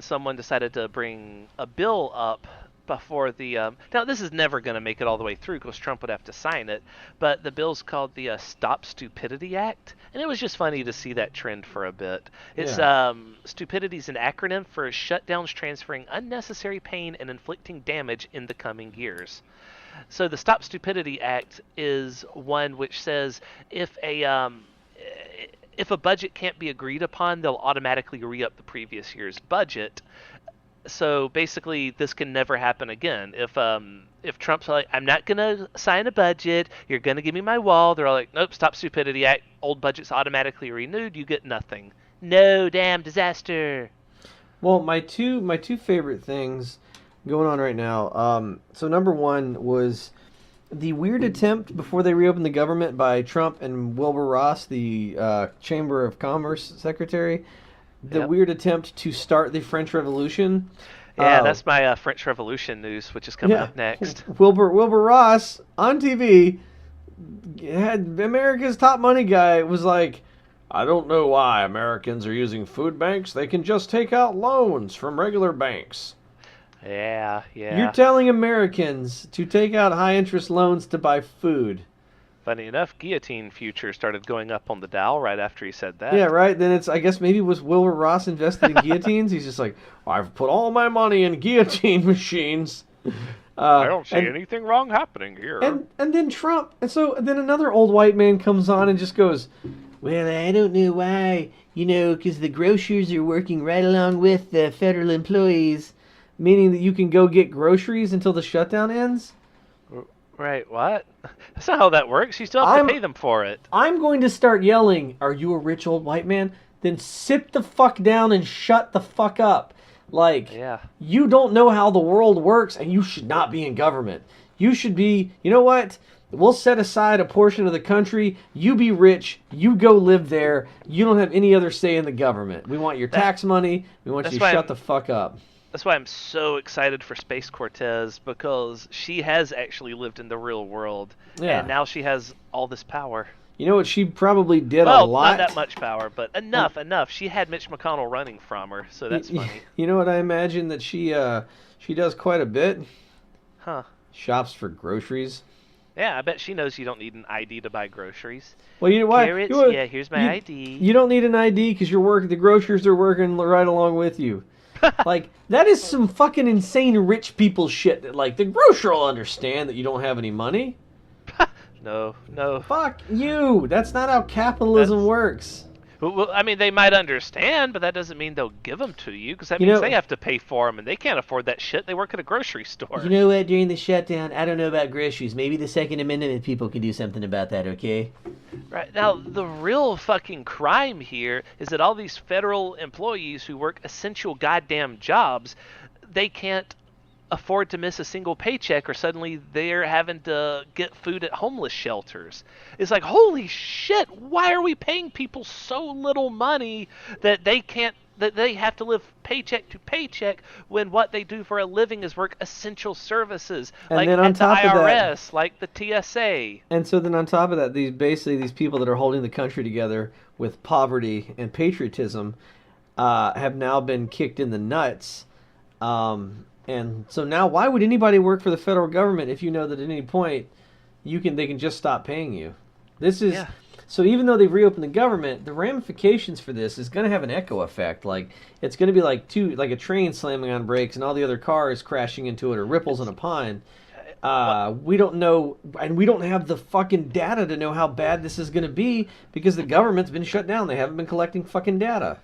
someone decided to bring a bill up before the now this is never going to make it all the way through because Trump would have to sign it, but the bill's called the Stop Stupidity Act, and it was just funny to see that trend for a bit. It's stupidity is an acronym for shutdowns transferring unnecessary pain and inflicting damage in the coming years. So the Stop Stupidity Act is one which says if a budget can't be agreed upon, they'll automatically re-up the previous year's budget. So basically, this can never happen again. If Trump's like, I'm not going to sign a budget, you're going to give me my wall, they're all like, nope, Stop Stupidity Act, old budget's automatically renewed, you get nothing. No, damn disaster. Well, my two favorite things going on right now. So number one was the weird attempt before they reopened the government by Trump and Wilbur Ross, the Chamber of Commerce Secretary, the weird attempt to start the French Revolution. Yeah, that's my French Revolution news, which is coming up next. Wilbur Ross on TV had America's top money guy was like, I don't know why Americans are using food banks. They can just take out loans from regular banks. Yeah. You're telling Americans to take out high-interest loans to buy food. Funny enough, guillotine futures started going up on the Dow right after he said that. Yeah, right. Then I guess maybe was Wilbur Ross invested in guillotines? He's just like, I've put all my money in guillotine machines. I don't see anything wrong happening here. And then Trump, and then another old white man comes on and just goes, well, I don't know why, because the grocers are working right along with the federal employees, meaning that you can go get groceries until the shutdown ends? Right, what? That's not how that works. You still have to pay them for it. I'm going to start yelling, are you a rich old white man? Then sit the fuck down and shut the fuck up. You don't know how the world works, and you should not be in government. You should be, you know what? We'll set aside a portion of the country. You be rich. You go live there. You don't have any other say in the government. We want your tax money. We want you to shut the fuck up. That's why I'm so excited for Space Cortez, because she has actually lived in the real world, and now she has all this power. You know what she probably did a lot? Well, not that much power, but enough. She had Mitch McConnell running from her, so that's funny. You know what I imagine that she does quite a bit? Huh. Shops for groceries. Yeah, I bet she knows you don't need an ID to buy groceries. Well, you know what? Carrots, here's my ID. You don't need an ID because the grocers are working right along with you. That is some fucking insane rich people shit that, the grocer will understand that you don't have any money. No. Fuck you. That's not how capitalism works. Well, I mean, they might understand, but that doesn't mean they'll give them to you, because that means they have to pay for them, and they can't afford that shit. They work at a grocery store. You know what? During the shutdown, I don't know about groceries. Maybe the Second Amendment people can do something about that, okay? Right. Now, the real fucking crime here is that all these federal employees who work essential goddamn jobs, they can't afford to miss a single paycheck, or suddenly they're having to get food at homeless shelters. It's like, holy shit, why are we paying people so little money that they have to live paycheck to paycheck when what they do for a living is work essential services, and like then on at the top of IRS, that, like the TSA. And so then on top of that, these people that are holding the country together with poverty and patriotism have now been kicked in the nuts. And so now, why would anybody work for the federal government if you know that at any point they can just stop paying you? So even though they've reopened the government, the ramifications for this is going to have an echo effect. It's going to be like a train slamming on brakes and all the other cars crashing into it, or ripples in a pond. We don't know, and we don't have the fucking data to know how bad this is going to be because the government's been shut down. They haven't been collecting fucking data.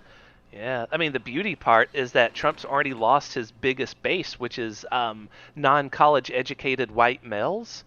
Yeah, I mean, the beauty part is that Trump's already lost his biggest base, which is non-college educated white males.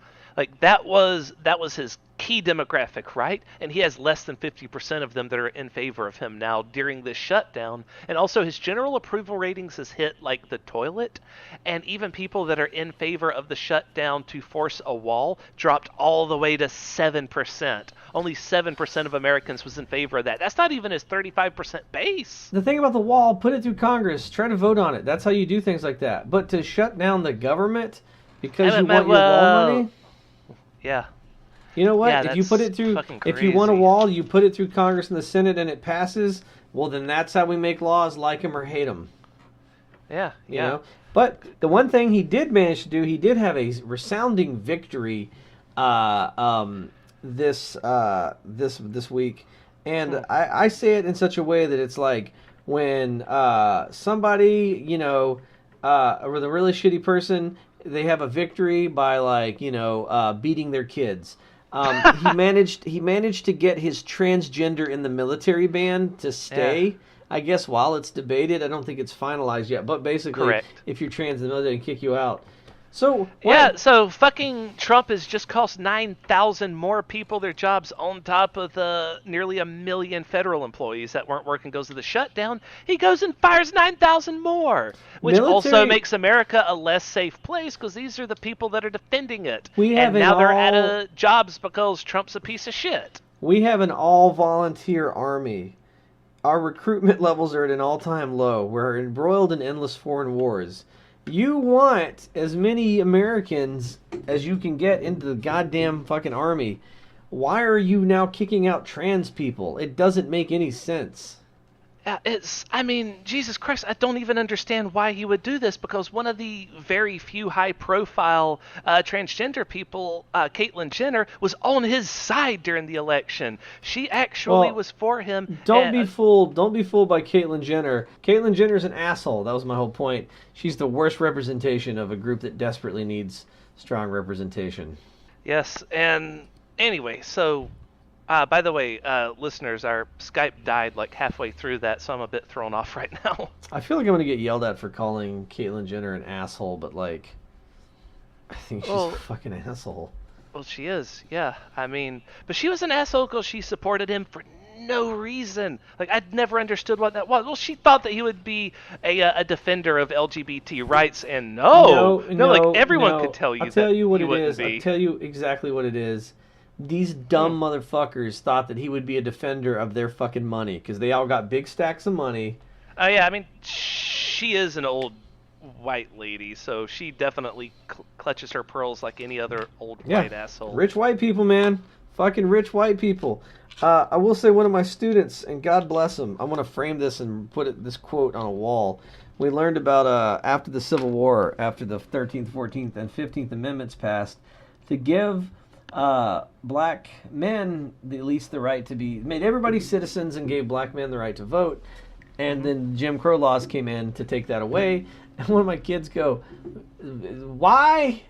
That was his key demographic, right? And he has less than 50% of them that are in favor of him now during this shutdown. And also his general approval ratings has hit the toilet. And even people that are in favor of the shutdown to force a wall dropped all the way to 7%. Only 7% of Americans was in favor of that. That's not even his 35% base. The thing about the wall, put it through Congress. Try to vote on it. That's how you do things like that. But to shut down the government because you want your wall money? Yeah. You know what? Yeah, if you put it through, if you want a wall, you put it through Congress and the Senate and it passes, well, then that's how we make laws, like them or hate them. Yeah, you know? But the one thing he did manage to do, he did have a resounding victory this week. And I say it in such a way that it's like when somebody, or the really shitty person, they have a victory by beating their kids. He managed to get his transgender in the military ban to stay. Yeah. I guess while it's debated, I don't think it's finalized yet. But basically, correct. If you're trans in the military, they kick you out. So yeah, so fucking Trump has just cost 9,000 more people their jobs on top of the nearly 1 million federal employees that weren't working because of the shutdown. He goes and fires 9,000 more, which also makes America a less safe place because these are the people that are defending it. And now they're out of jobs because Trump's a piece of shit. We have an all-volunteer army. Our recruitment levels are at an all-time low. We're embroiled in endless foreign wars. You want as many Americans as you can get into the goddamn fucking army. Why are you now kicking out trans people? It doesn't make any sense. Jesus Christ, I don't even understand why he would do this, because one of the very few high-profile transgender people, Caitlyn Jenner, was on his side during the election. She actually was for him. Don't be fooled by Caitlyn Jenner. Caitlyn Jenner's an asshole. That was my whole point. She's the worst representation of a group that desperately needs strong representation. Yes, and anyway, so... by the way, listeners, our Skype died like halfway through that, so I'm a bit thrown off right now. I feel like I'm going to get yelled at for calling Caitlyn Jenner an asshole, but, like, I think she's a fucking asshole. Well, she is, yeah. I mean, but she was an asshole because she supported him for no reason. Like, I'd never understood what that was. Well, she thought that he would be a defender of LGBT rights, and like, everyone could tell you that. I'll tell you what it is. I'll tell you exactly what it is. These dumb motherfuckers thought that he would be a defender of their fucking money because they all got big stacks of money. Oh, yeah, I mean, she is an old white lady, so she definitely clutches her pearls like any other old white asshole. Rich white people, man. Fucking rich white people. I will say one of my students, and God bless him, I'm going to frame this and put this quote on a wall. We learned about after the Civil War, after the 13th, 14th, and 15th Amendments passed, to give... black men at least the right to be, made everybody citizens and gave black men the right to vote, and then Jim Crow laws came in to take that away. And one of my kids go, why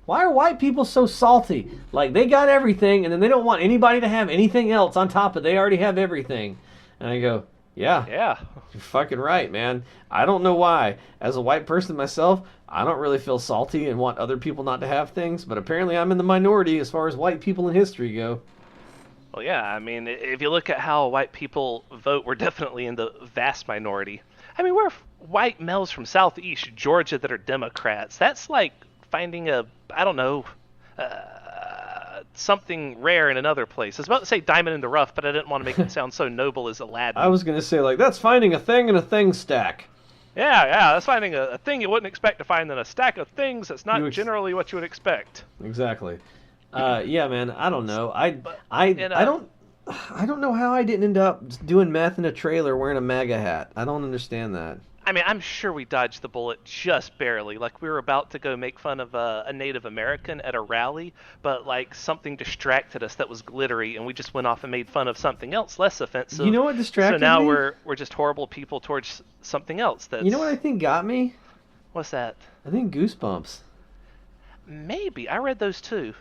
are white people so salty? Like, they got everything and then they don't want anybody to have anything else on top of they already have everything. And I go, yeah, you're fucking right, man. I don't know why. As a white person myself, I don't really feel salty and want other people not to have things, but apparently I'm in the minority as far as white people in history go. Well, yeah, I mean, if you look at how white people vote, we're definitely in the vast minority. I mean, we're white males from southeast Georgia that are Democrats. That's like finding something rare in another place. I was about to say diamond in the rough, but I didn't want to make it sound so noble as Aladdin. I was going to say, like, that's finding a thing in a thing stack. Yeah, that's finding a thing you wouldn't expect to find in a stack of things that's not generally what you would expect. Exactly. Yeah, man, I don't know. I don't know how I didn't end up doing meth in a trailer wearing a MAGA hat. I don't understand that. I mean, I'm sure we dodged the bullet just barely. Like, we were about to go make fun of a Native American at a rally, but, like, something distracted us that was glittery, and we just went off and made fun of something else less offensive. You know what distracted me? So now we're just horrible people towards something else. You know what I think got me? What's that? I think Goosebumps. Maybe. I read those, too.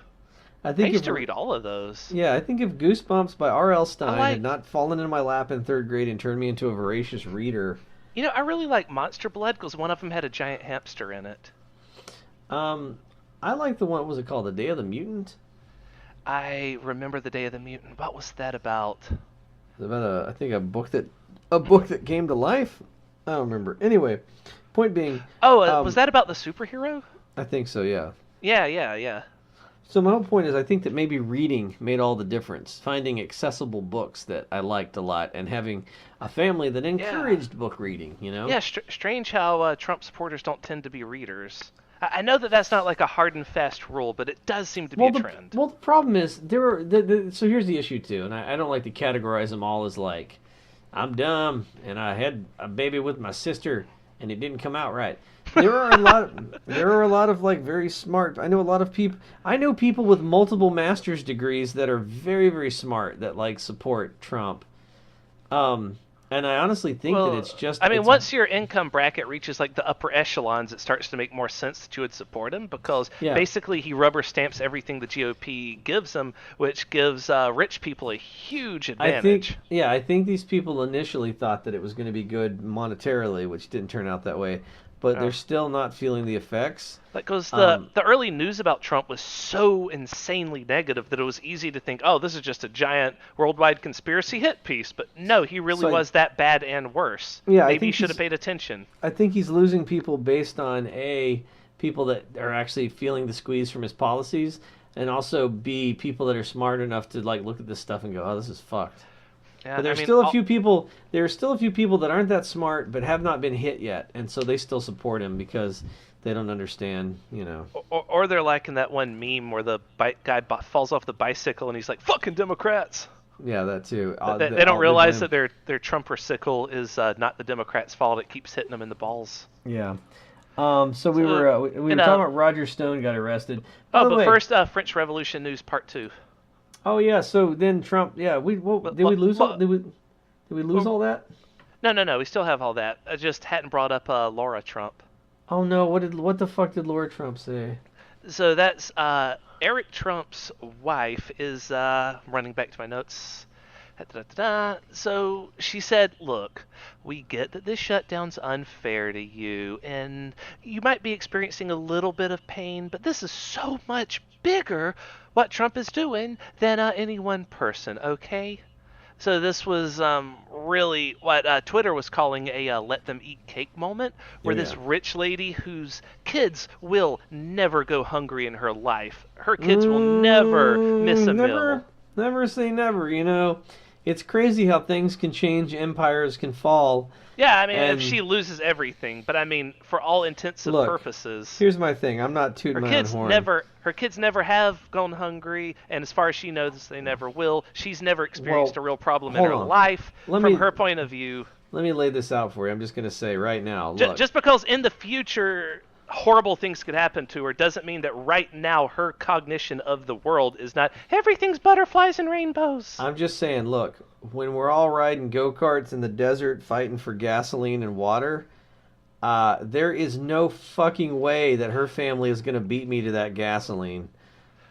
I used to read all of those. Yeah, I think if Goosebumps by R.L. Stein had not fallen into my lap in third grade and turned me into a voracious reader... You know, I really like Monster Blood because one of them had a giant hamster in it. I like the one, what was it called? The Day of the Mutant? I remember The Day of the Mutant. What was that about? It was about a book that came to life? I don't remember. Anyway, point being... was that about the superhero? I think so, yeah. Yeah. So my whole point is I think that maybe reading made all the difference. Finding accessible books that I liked a lot and having a family that encouraged book reading, you know? Yeah, strange how Trump supporters don't tend to be readers. I know that that's not like a hard and fast rule, but it does seem to be a trend. Well, the problem is, so here's the issue, too, and I don't like to categorize them all as like, I'm dumb, and I had a baby with my sister, and it didn't come out right. There are a lot of like very smart. I know people with multiple master's degrees that are very, very smart that like support Trump. And I honestly think that it's just... I mean, once your income bracket reaches like the upper echelons, it starts to make more sense that you would support him because basically he rubber stamps everything the GOP gives him, which gives rich people a huge advantage. I think these people initially thought that it was going to be good monetarily, which didn't turn out that way. but they're still not feeling the effects. Because the early news about Trump was so insanely negative that it was easy to think, oh, this is just a giant worldwide conspiracy hit piece. But no, he really was that bad and worse. Yeah, maybe he should have paid attention. I think he's losing people based on people that are actually feeling the squeeze from his policies, and also B, people that are smart enough to like look at this stuff and go, oh, this is fucked. Yeah, but there are still a few people that aren't that smart but have not been hit yet, and so they still support him because they don't understand, you know. Or they're like in that one meme where the guy falls off the bicycle and he's like, "Fucking Democrats." Yeah, that too. They don't realize that their Trump-sicle is not the Democrats' fault. It keeps hitting them in the balls. Yeah. So we were talking about Roger Stone got arrested. First, French Revolution news part 2. Oh yeah, so then Trump. Yeah, did we lose all that? No. We still have all that. I just hadn't brought up Laura Trump. Oh no! What the fuck did Laura Trump say? So that's Eric Trump's wife is running back to my notes. So she said, look, we get that this shutdown's unfair to you, and you might be experiencing a little bit of pain, but this is so much bigger, what Trump is doing, than any one person, okay? So this was really what Twitter was calling a let them eat cake moment, where this rich lady whose kids will never go hungry in her life, her kids will never miss a meal. Never say never, you know. It's crazy how things can change, empires can fall. Yeah, I mean, if she loses everything, but I mean, for all intents and purposes. Here's my thing. I'm not tooting my own horn. Her kids never have gone hungry, and as far as she knows, they never will. She's never experienced a real problem in her life. From her point of view. Let me lay this out for you. I'm just going to say right now. Look. Just because in the future horrible things could happen to her doesn't mean that right now her cognition of the world is not everything's butterflies and rainbows. I'm just saying, look, when we're all riding go-karts in the desert fighting for gasoline and water, there is no fucking way that her family is going to beat me to that gasoline.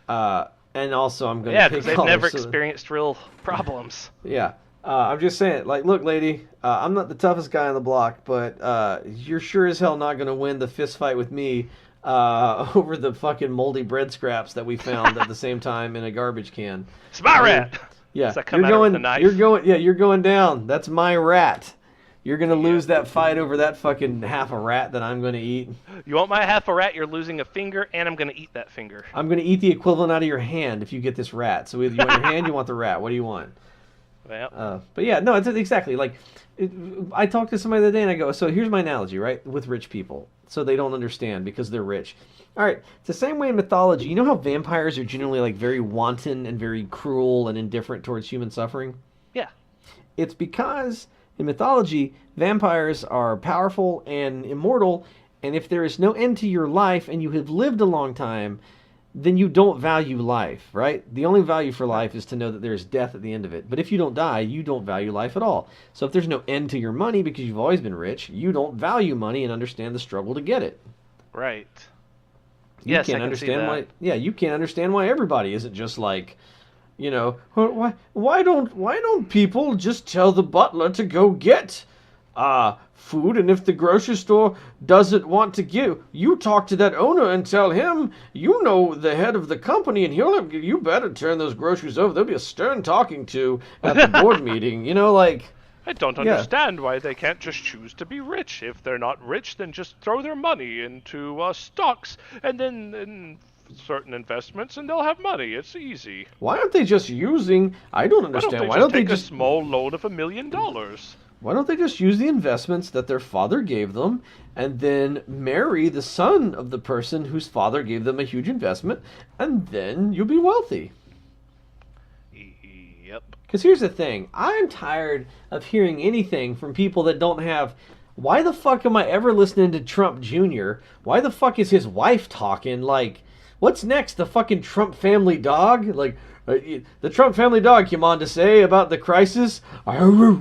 And also I'm going to pick because they've never experienced real problems. Yeah. I'm just saying, like, look, lady, I'm not the toughest guy on the block, but you're sure as hell not going to win the fist fight with me over the fucking moldy bread scraps that we found at the same time in a garbage can. It's my rat! Yeah, you're going down. That's my rat. You're going to lose that fight over that fucking half a rat that I'm going to eat. You want my half a rat, you're losing a finger, and I'm going to eat that finger. I'm going to eat the equivalent out of your hand if you get this rat. So either you want your hand, you want the rat. What do you want? Well. But yeah, no, it's exactly like I talked to somebody the other day and I go, so here's my analogy, right? With rich people, so they don't understand because they're rich. All right, it's the same way in mythology. You know how vampires are generally like very wanton and very cruel and indifferent towards human suffering? Yeah. It's because in mythology, vampires are powerful and immortal, and if there is no end to your life and you have lived a long time, then you don't value life, right? The only value for life is to know that there's death at the end of it. But if you don't die, you don't value life at all. So if there's no end to your money because you've always been rich, you don't value money and understand the struggle to get it. Right. You can't understand why. Yeah, you can't understand why everybody isn't just like, you know, why don't people just tell the butler to go get food, and if the grocery store doesn't want to give, you talk to that owner and tell him, you know, the head of the company, and you better turn those groceries over. There'll be a stern talking to at the board meeting, you know, like. I don't understand why they can't just choose to be rich. If they're not rich, then just throw their money into stocks and then in certain investments, and they'll have money. It's easy. Why aren't they just using? I don't understand. Why don't they just take a small loan of $1 million? Why don't they just use the investments that their father gave them and then marry the son of the person whose father gave them a huge investment, and then you'll be wealthy? Yep. Because here's the thing. I'm tired of hearing anything from people that don't have... Why the fuck am I ever listening to Trump Jr.? Why the fuck is his wife talking? Like, what's next? The fucking Trump family dog? Like... the Trump family dog came on to say about the crisis. Why who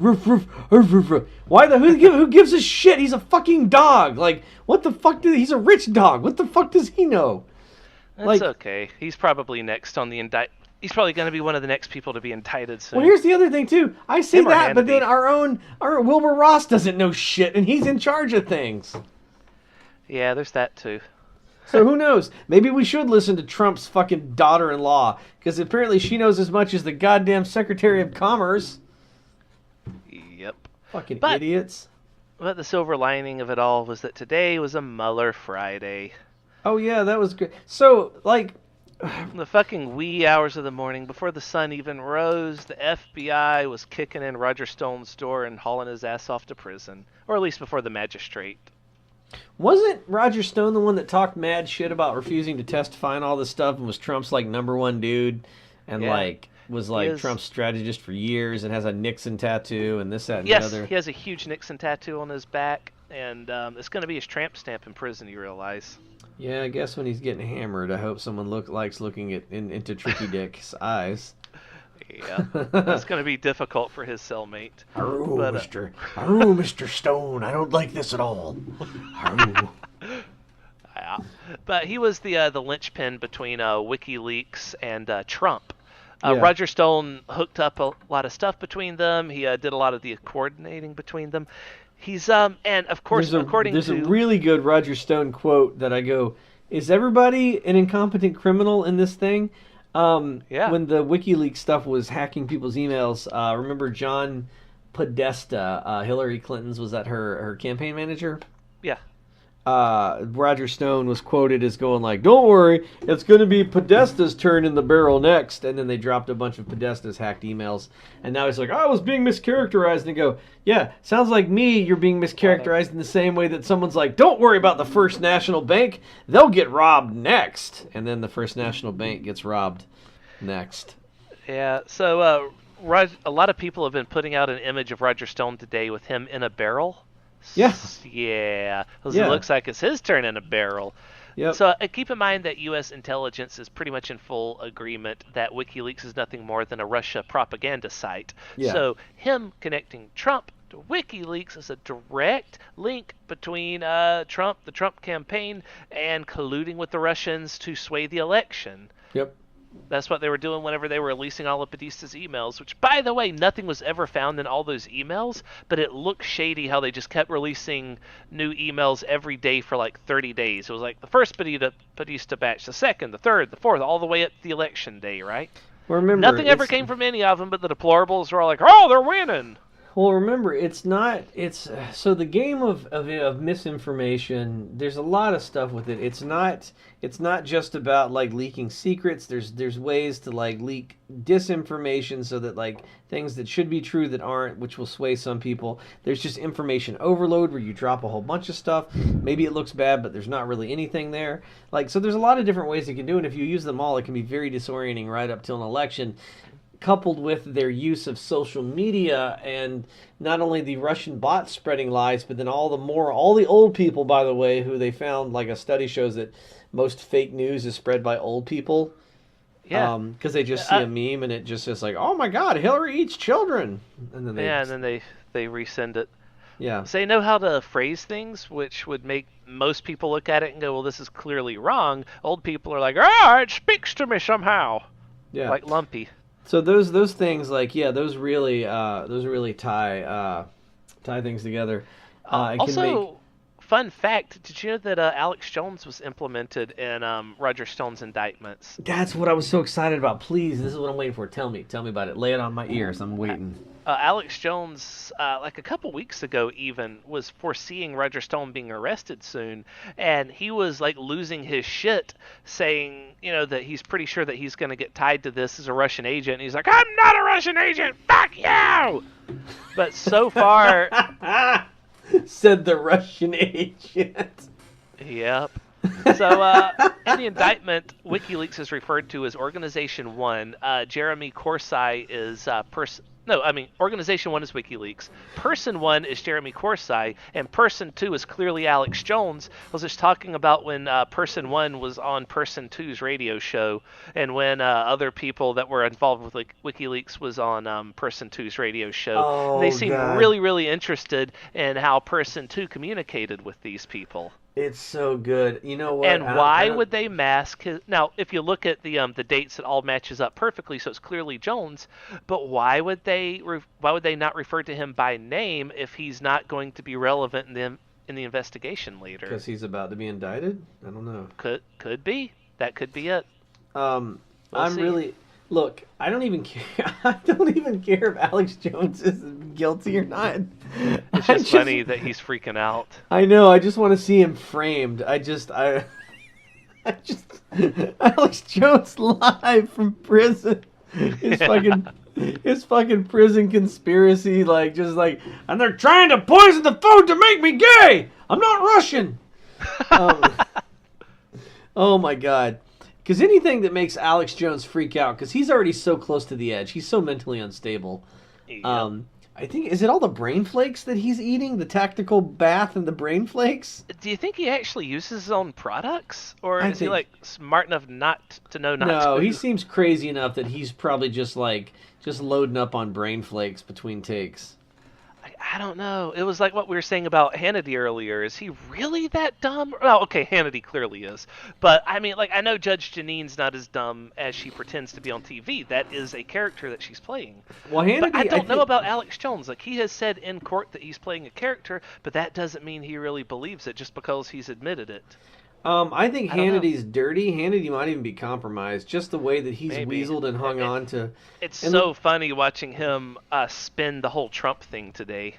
gives a shit? He's a fucking dog. Like, what the fuck? He's a rich dog. What the fuck does he know? That's okay. He's probably next on the He's probably going to be one of the next people to be indicted soon. Well, here's the other thing too. I say that, but then our Wilbur Ross doesn't know shit, and he's in charge of things. Yeah, there's that too. So who knows? Maybe we should listen to Trump's fucking daughter-in-law, because apparently she knows as much as the goddamn Secretary of Commerce. Yep. Fucking idiots. But the silver lining of it all was that today was a Mueller Friday. Oh yeah, that was good. So, like... the fucking wee hours of the morning, before the sun even rose, the FBI was kicking in Roger Stone's door and hauling his ass off to prison. Or at least before the magistrate. Wasn't Roger Stone the one that talked mad shit about refusing to testify and all this stuff and was Trump's, like, #1 dude? And, was, Trump's strategist for years and has a Nixon tattoo and this, that, and the other? Yes, he has a huge Nixon tattoo on his back. And it's going to be his tramp stamp in prison, you realize. Yeah, I guess when he's getting hammered, I hope someone likes looking into Tricky Dick's eyes. Yeah, that's going to be difficult for his cellmate. Mr. Stone, I don't like this at all. Yeah, but he was the linchpin between WikiLeaks and Trump. Roger Stone hooked up a lot of stuff between them. He did a lot of the coordinating between them. He's and of course, there's a really good Roger Stone quote that I go, is everybody an incompetent criminal in this thing? When the WikiLeaks stuff was hacking people's emails, remember John Podesta, Hillary Clinton's, was that her campaign manager? Yeah. Roger Stone was quoted as going like, don't worry, it's going to be Podesta's turn in the barrel next. And then they dropped a bunch of Podesta's hacked emails. And now he's like, I was being mischaracterized. And go, yeah, sounds like you're being mischaracterized in the same way that someone's like, don't worry about the First National Bank. They'll get robbed next. And then the First National Bank gets robbed next. Yeah, so a lot of people have been putting out an image of Roger Stone today with him in a barrel. Yeah. Yeah. Because it looks like it's his turn in a barrel. Yep. So keep in mind that U.S. intelligence is pretty much in full agreement that WikiLeaks is nothing more than a Russia propaganda site. Yeah. So him connecting Trump to WikiLeaks is a direct link between Trump, the Trump campaign, and colluding with the Russians to sway the election. Yep. That's what they were doing whenever they were releasing all of Batista's emails, which, by the way, nothing was ever found in all those emails, but it looked shady how they just kept releasing new emails every day for like 30 days. It was like the first Batista batch, the second, the third, the fourth, all the way up to the election day, right? Well, remember, nothing ever came from any of them, but the deplorables were all like, oh, they're winning. Well, remember, so the game of misinformation, there's a lot of stuff with it. It's not just about like leaking secrets. There's ways to like leak disinformation so that like things that should be true that aren't, which will sway some people. There's just information overload where you drop a whole bunch of stuff. Maybe it looks bad, but there's not really anything there. Like, so there's a lot of different ways you can do it. If you use them all, it can be very disorienting right up till an election. Coupled with their use of social media and not only the Russian bots spreading lies, but then all the old people, by the way, who they found, like a study shows that most fake news is spread by old people. Yeah. Because they just see a meme and it just says like, oh my God, Hillary eats children. And then they resend it. Yeah. So they know how to phrase things, which would make most people look at it and go, well, this is clearly wrong. Old people are like, it speaks to me somehow. Yeah. Like Lumpy. So those things, like, yeah, those really tie things together. Fun fact, did you know that Alex Jones was implemented in Roger Stone's indictments? That's what I was so excited about. Please, this is what I'm waiting for. Tell me about it. Lay it on my ears. I'm waiting. Alex Jones, like a couple weeks ago even, was foreseeing Roger Stone being arrested soon, and he was like losing his shit, saying, that he's pretty sure that he's going to get tied to this as a Russian agent. And he's like, I'm not a Russian agent! Fuck you! But so far... Said the Russian agent. Yep. So, in the indictment, WikiLeaks is referred to as Organization 1. Jeremy Corsai is Organization 1 is WikiLeaks. Person 1 is Jeremy Corsai, and Person 2 is clearly Alex Jones. I was just talking about when Person 1 was on Person 2's radio show, and when other people that were involved with WikiLeaks was on Person 2's radio show. Oh, they seemed really, really interested in how Person 2 communicated with these people. It's so good. You know what? And why would they mask his... Now, if you look at the dates, it all matches up perfectly, so it's clearly Jones. But why would they not refer to him by name if he's not going to be relevant in the investigation later. Because he's about to be indicted? I don't know. Could be. That could be it. I'm really... Look, I don't even care. I don't even care if Alex Jones is guilty or not. It's just funny that he's freaking out. I know. I just want to see him framed. Alex Jones live from prison. His fucking prison conspiracy, and they're trying to poison the food to make me gay. I'm not Russian. Oh my God. Because anything that makes Alex Jones freak out, because he's already so close to the edge, he's so mentally unstable. Yeah. I think, is it all the brain flakes that he's eating? The tactical bath and the brain flakes? Do you think he actually uses his own products? Or is he smart enough not to know not to? No, he seems crazy enough that he's probably just loading up on brain flakes between takes. I don't know. It was like what we were saying about Hannity earlier. Is he really that dumb? Well, okay, Hannity clearly is. But, I mean, I know Judge Janine's not as dumb as she pretends to be on TV. That is a character that she's playing. Well, Hannity... But I don't know about Alex Jones. He has said in court that he's playing a character, but that doesn't mean he really believes it just because he's admitted it. I think Hannity's dirty. Hannity might even be compromised. Just the way that he's weaseled and hung on to... It's so funny watching him spin the whole Trump thing today.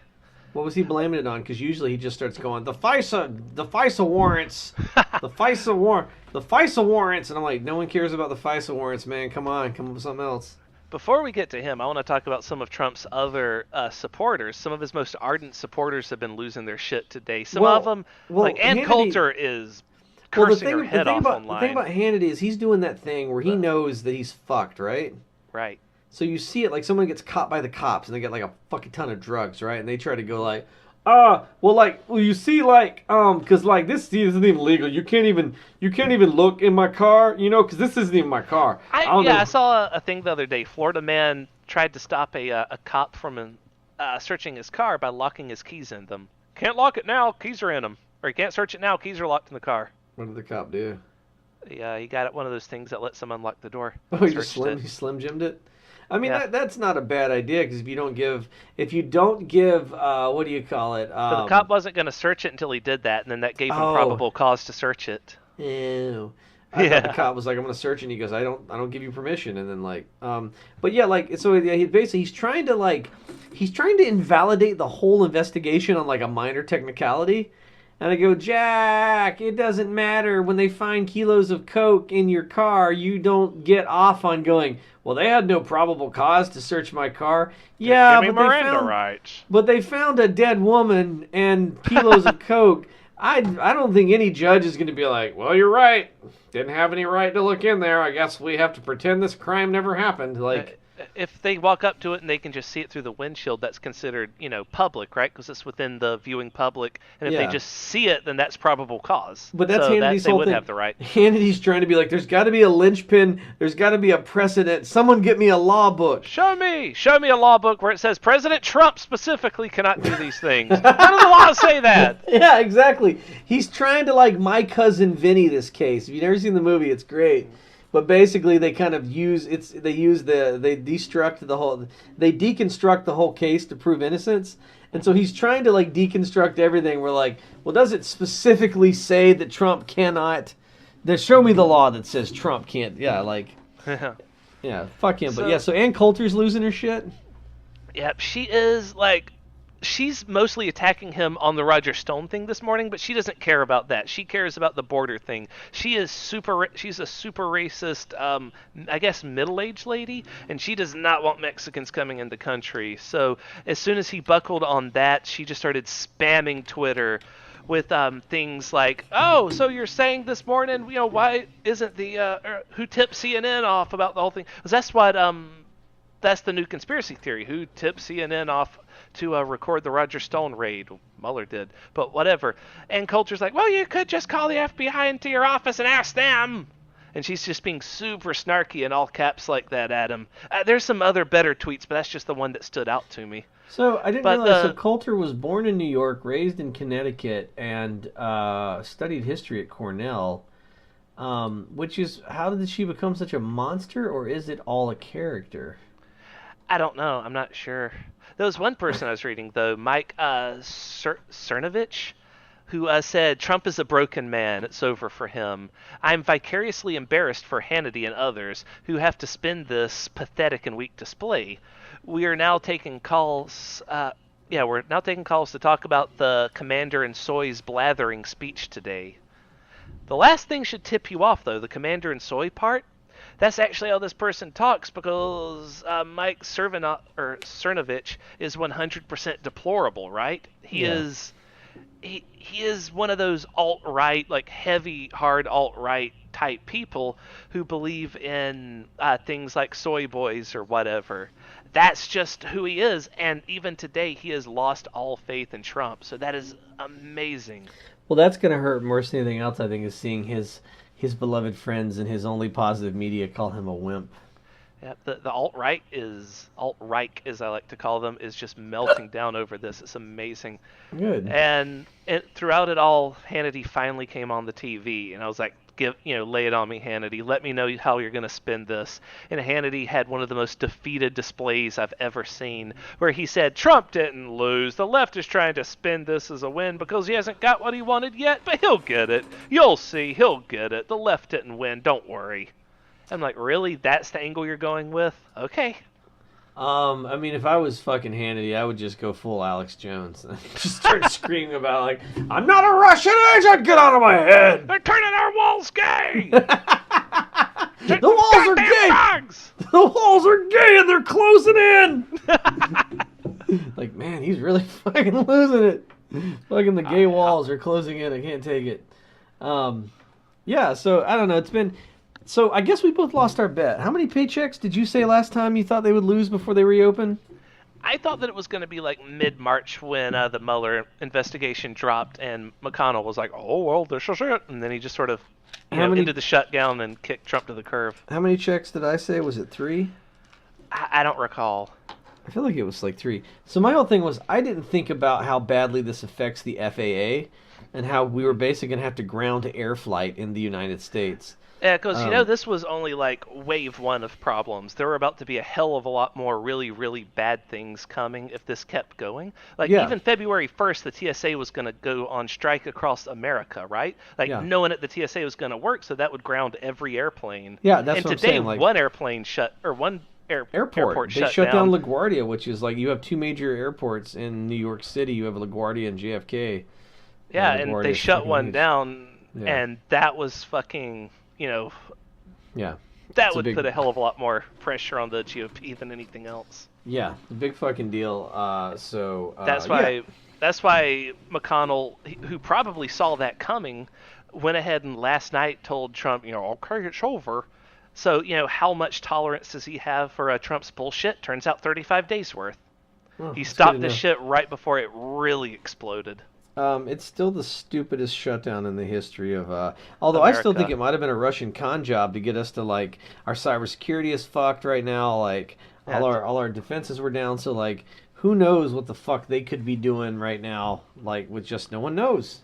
What was he blaming it on? Because usually he just starts going, the FISA warrants, the FISA warrants. And I'm like, no one cares about the FISA warrants, man. Come on, come up with something else. Before we get to him, I want to talk about some of Trump's other supporters. Some of his most ardent supporters have been losing their shit today. Some of them, Ann Coulter is... cursing her head off online. The thing about Hannity is he's doing that thing where he knows that he's fucked, right? Right. So you see it someone gets caught by the cops and they get a fucking ton of drugs, right? And they try to go you see because this isn't even legal. You can't even look in my car, because this isn't even my car. I saw a thing the other day. Florida man tried to stop a cop from searching his car by locking his keys in them. Can't lock it now, keys are in them. Or you can't search it now, keys are locked in the car. What did the cop do? Yeah, he got one of those things that lets him unlock the door. Oh, he Slim Jimmed it? I mean, that's not a bad idea, because if you don't give, what do you call it? But the cop wasn't going to search it until he did that, and then that gave him probable cause to search it. Ew. I thought the cop was like, I'm going to search it, and he goes, I don't give you permission, and then but yeah, he's trying to invalidate the whole investigation on a minor technicality. And I go, Jack, it doesn't matter. When they find kilos of coke in your car, you don't get off on going, well, they had no probable cause to search my car. Yeah, give me Miranda rights. But they found a dead woman and kilos of coke. I don't think any judge is going to be like, well, you're right. Didn't have any right to look in there. I guess we have to pretend this crime never happened. If they walk up to it and they can just see it through the windshield, that's considered, public, right? Because it's within the viewing public. And if they just see it, then that's probable cause. But that's Hannity's whole thing. They would have the right. Hannity's trying to be there's got to be a linchpin. There's got to be a precedent. Someone get me a law book. Show me a law book where it says President Trump specifically cannot do these things. None of the laws say that. Yeah, exactly. He's trying to My Cousin Vinny this case. If you've never seen the movie, it's great. But basically, they kind of they deconstruct the whole case to prove innocence, and so he's trying to deconstruct everything. We're well, does it specifically say that Trump cannot? Show me the law that says Trump can't. Yeah, yeah, fuck him. But so Ann Coulter's losing her shit. Yep, she is she's mostly attacking him on the Roger Stone thing this morning, but she doesn't care about that. She cares about the border thing. She's a super racist, I guess, middle-aged lady, and she does not want Mexicans coming in the country. So as soon as he buckled on that, she just started spamming Twitter with things like, oh, so you're saying this morning, why isn't who tipped CNN off about the whole thing? Because that's the new conspiracy theory. Who tipped CNN off to record the Roger Stone raid? Well, Mueller did, but whatever. And Coulter's like, well, you could just call the FBI into your office and ask them. And she's just being super snarky in all caps like that at him. There's some other better tweets, but that's just the one that stood out to me. So I didn't realize, so Coulter was born in New York, raised in Connecticut, and studied history at Cornell. Which is, how did she become such a monster, or is it all a character? I don't know. I'm not sure. There was one person I was reading, though, Mike Cernovich, who said, Trump is a broken man. It's over for him. I'm vicariously embarrassed for Hannity and others who have to spin this pathetic and weak display. We are now taking calls. We're now taking calls to talk about the Commander and Soy's blathering speech today. The last thing should tip you off, though, the Commander and Soy part. That's actually how this person talks, because Mike Cernovich is 100% deplorable, right? He is one of those alt-right, like heavy, hard alt-right type people who believe in things like soy boys or whatever. That's just who he is, and even today he has lost all faith in Trump. So that is amazing. Well, that's going to hurt more than anything else, I think, is seeing his beloved friends and his only positive media call him a wimp. Yeah, the alt-right, as I like to call them, is just melting down over this. It's amazing. Good. And throughout it all, Hannity finally came on the TV, and I was like, lay it on me, Hannity. Let me know how you're going to spin this. And Hannity had one of the most defeated displays I've ever seen, where he said, Trump didn't lose. The left is trying to spin this as a win because he hasn't got what he wanted yet, but he'll get it. You'll see, he'll get it. The left didn't win, don't worry. I'm like, really? That's the angle you're going with? Okay. I mean, if I was fucking Hannity, I would just go full Alex Jones and just start screaming about, like, I'm not a Russian agent! Get out of my head! They're turning our walls gay! The walls are gay! Dogs! The walls are gay and they're closing in! Like, man, he's really fucking losing it. Fucking the gay walls are closing in. I can't take it. Yeah, so, I don't know. It's been... So I guess we both lost our bet. How many paychecks did you say last time you thought they would lose before they reopen? I thought that it was going to be like mid-March when the Mueller investigation dropped and McConnell was like, oh, well, this is it. And then he just sort of ended the shutdown and kicked Trump to the curb. How many checks did I say? Was it 3? I don't recall. I feel like it was like 3. So my whole thing was I didn't think about how badly this affects the FAA and how we were basically going to have to ground to air flight in the United States. Yeah, because, this was only, like, wave 1 of problems. There were about to be a hell of a lot more really, really bad things coming if this kept going. Like, even February 1st, the TSA was going to go on strike across America, right? Like, no one at the TSA was going to work, so that would ground every airplane. Yeah, that's what I'm saying. And today, one airplane airport they shut down LaGuardia, which is, like, you have 2 major airports in New York City. You have LaGuardia and JFK. Yeah, and they shut one down, and that was fucking... that would put a hell of a lot more pressure on the GOP than anything else. Yeah, the big fucking deal. That's why McConnell, who probably saw that coming, went ahead and last night told Trump, okay, it's over. So, how much tolerance does he have for Trump's bullshit? Turns out 35 days worth. Oh, he stopped this shit right before it really exploded. It's still the stupidest shutdown in the history of, although America. I still think it might have been a Russian con job to get us to, like, our cybersecurity is fucked right now, like, all our defenses were down, so, like, who knows what the fuck they could be doing right now, like, with just no one knows.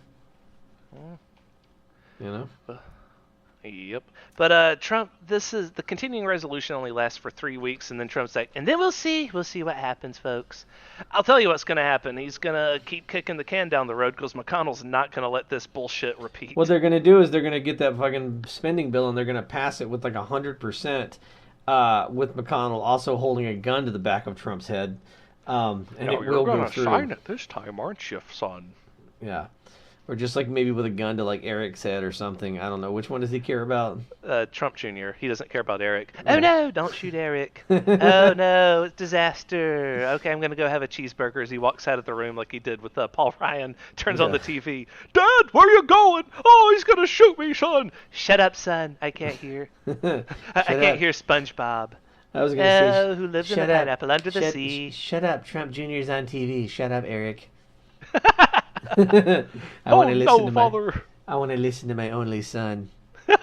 Yep. But Trump, the continuing resolution only lasts for 3 weeks, and then Trump's like, and then we'll see what happens, folks. I'll tell you what's going to happen. He's going to keep kicking the can down the road because McConnell's not going to let this bullshit repeat. What they're going to do is they're going to get that fucking spending bill and they're going to pass it with like 100%, with McConnell also holding a gun to the back of Trump's head. And it will go through. You're going to sign it this time, aren't you, son? Yeah. Or just like maybe with a gun to like Eric's head or something. I don't know. Which one does he care about? Trump Jr. He doesn't care about Eric. Yeah. Oh no, don't shoot Eric. Oh no, it's disaster. Okay, I'm going to go have a cheeseburger as he walks out of the room like he did with Paul Ryan. Turns on the TV. Dad, where are you going? Oh, he's going to shoot me, son. Shut up, son. I can't hear. I can't hear SpongeBob. I was going to say, who lives in a pineapple under the sea. Shut up, Trump Jr.'s on TV. Shut up, Eric. I want to listen to my only son. Does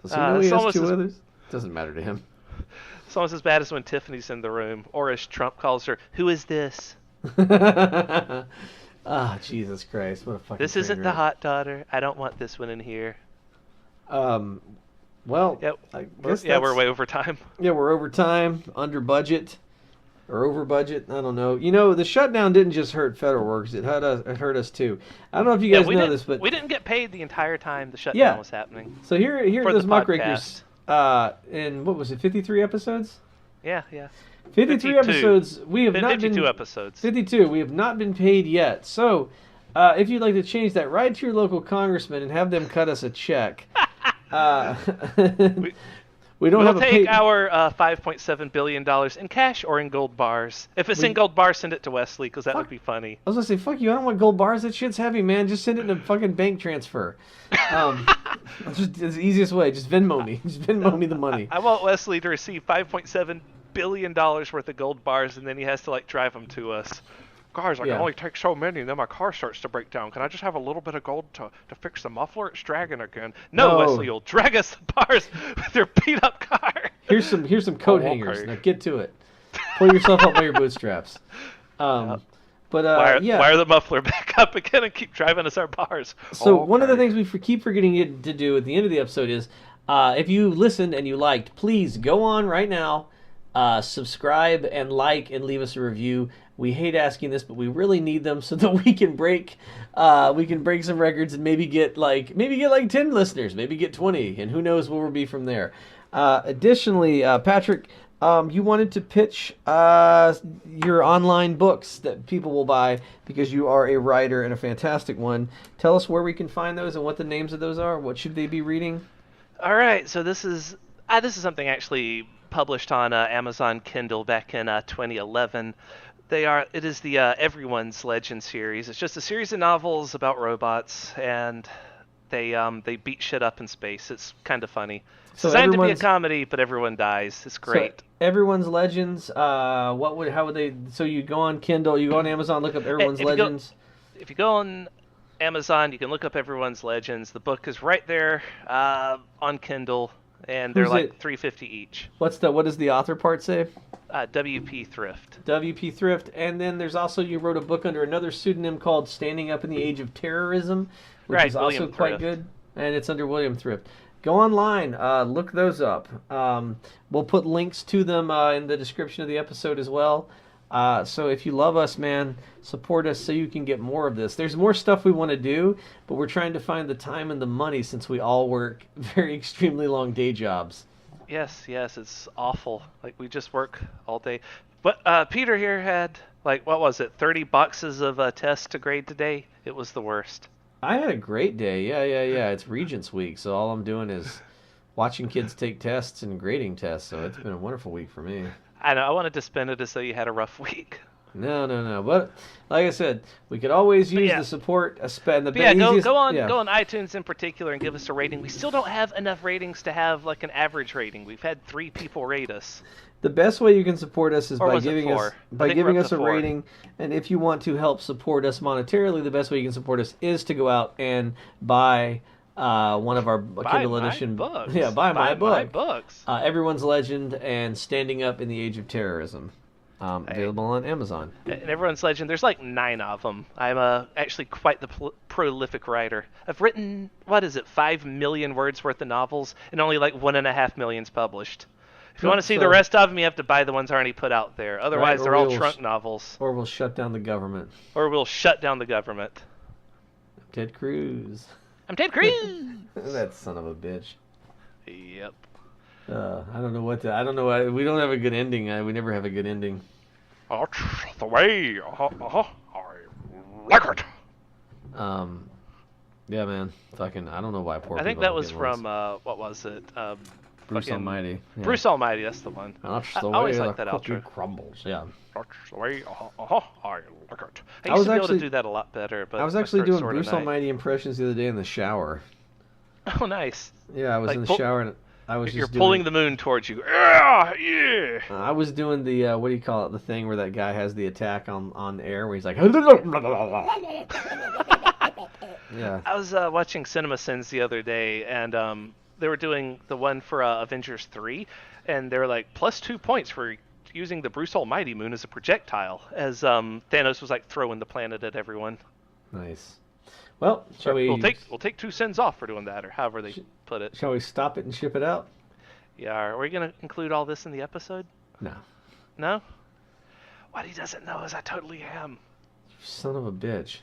he know he has 2 others? Doesn't matter to him. It's almost as bad as when Tiffany's in the room, or as Trump calls her, "Who is this?" Jesus Christ! What a fucking. This isn't the hot daughter. I don't want this one in here. Well, we're way over time. Yeah, we're over time, under budget. or over budget. I don't know. You know, the shutdown didn't just hurt federal workers; it hurt us too. I don't know if you guys know this, but we didn't get paid the entire time the shutdown was happening. So here are those Muckrakers. In what was it, 53 episodes? Yeah. 53 episodes. We have not been 52 episodes. 52. We have not been paid yet. So, if you'd like to change that, write to your local congressman and have them cut us a check. We'll take our $5.7 billion in cash or in gold bars. If it's in gold bars, send it to Wesley, because that would be funny. I was going to say, fuck you, I don't want gold bars. That shit's heavy, man. Just send it in a fucking bank transfer. It's the easiest way. Just Venmo me. Just Venmo me the money. I want Wesley to receive $5.7 billion worth of gold bars, and then he has to, drive them to us. Guys, I can only take so many, and then my car starts to break down. Can I just have a little bit of gold to fix the muffler? It's dragging again. No, Wesley, you'll drag us the bars with your beat-up car. Here's some coat hangers. Now get to it. Pull yourself up by your bootstraps. But wire the muffler back up again and keep driving us our bars. So one of the things we keep forgetting to do at the end of the episode is, if you listened and you liked, please go on right now, subscribe and like and leave us a review. We hate asking this, but we really need them so that we can break some records and maybe get like 10 listeners, maybe get 20, and who knows where we'll be from there. Additionally, Patrick, you wanted to pitch your online books that people will buy because you are a writer and a fantastic one. Tell us where we can find those and what the names of those are. What should they be reading? All right, so this is something actually published on Amazon Kindle back in 2011. It is the Everyone's Legend series. It's just a series of novels about robots, and they beat shit up in space. It's kind of funny. It's designed to be a comedy, but everyone dies. It's great. So Everyone's Legends. How would they? So you go on Kindle, you go on Amazon, look up Everyone's Legends. If you go on Amazon, you can look up Everyone's Legends. The book is right there on Kindle, and they're like $3.50 each. What does the author part say? W.P. Thrift. W.P. Thrift. And then there's also, you wrote a book under another pseudonym called Standing Up in the Age of Terrorism, which is also quite good. And it's under William Thrift. Go online. Look those up. We'll put links to them in the description of the episode as well. So if you love us, man, support us so you can get more of this. There's more stuff we want to do, but we're trying to find the time and the money since we all work very extremely long day jobs. Yes, it's awful. We just work all day. But Peter here had, 30 boxes of tests to grade today? It was the worst. I had a great day. Yeah. It's Regents Week, so all I'm doing is watching kids take tests and grading tests, so it's been a wonderful week for me. I know. I wanted to spin it as though you had a rough week. No. But like I said, we could always use the support. Go on iTunes in particular and give us a rating. We still don't have enough ratings to have an average rating. We've had 3 people rate us. The best way you can support us is by giving us a rating. And if you want to help support us monetarily, the best way you can support us is to go out and buy one of our Kindle edition books. Yeah, buy my books. Everyone's Legend and Standing Up in the Age of Terrorism. Available on Amazon. And Everyone's Legend, there's 9 of them. I'm actually quite the prolific writer. I've written, 5 million words worth of novels, and only 1.5 million's published. If you want to see the rest of them, you have to buy the ones already put out there. Otherwise, they're all trunk novels. Or we'll shut down the government. I'm Ted Cruz. That son of a bitch. Yep. I don't know. We don't have a good ending. We never have a good ending. That's the way. I like it. Yeah, man. Fucking, I don't know why poor people. I think that was from what was it? Bruce Almighty. Yeah. Bruce Almighty. That's the one. That's the way I always like that cookie outro. Crumbles. Yeah. That's the way. I like it. I used to be able to do that a lot better. But I was actually doing Bruce Almighty impressions the other day in the shower. Oh, nice. Yeah, I was in the shower and I was You're pulling the moon towards you. Yeah. I was doing the what do you call it? The thing where that guy has the attack on air, where he's like. Yeah. I was watching CinemaSins the other day, and they were doing the one for Avengers 3, and they were like +2 points for using the Bruce Almighty moon as a projectile, as Thanos was throwing the planet at everyone. Nice. Well, shall we? We'll take 2 cents off for doing that, or however they put it. Shall we stop it and ship it out? Yeah. Are we gonna include all this in the episode? No. No. What he doesn't know is I totally am. Son of a bitch.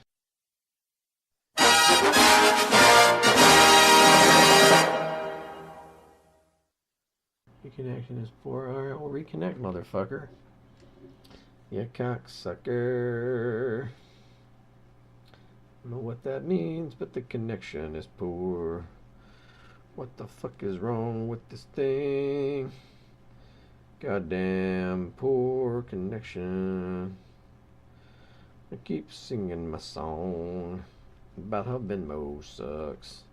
Reconnection is poor. Alright, we'll reconnect, motherfucker. You cocksucker. I don't know what that means, but the connection is poor. What the fuck is wrong with this thing? Goddamn poor connection. I keep singing my song about how Venmo sucks.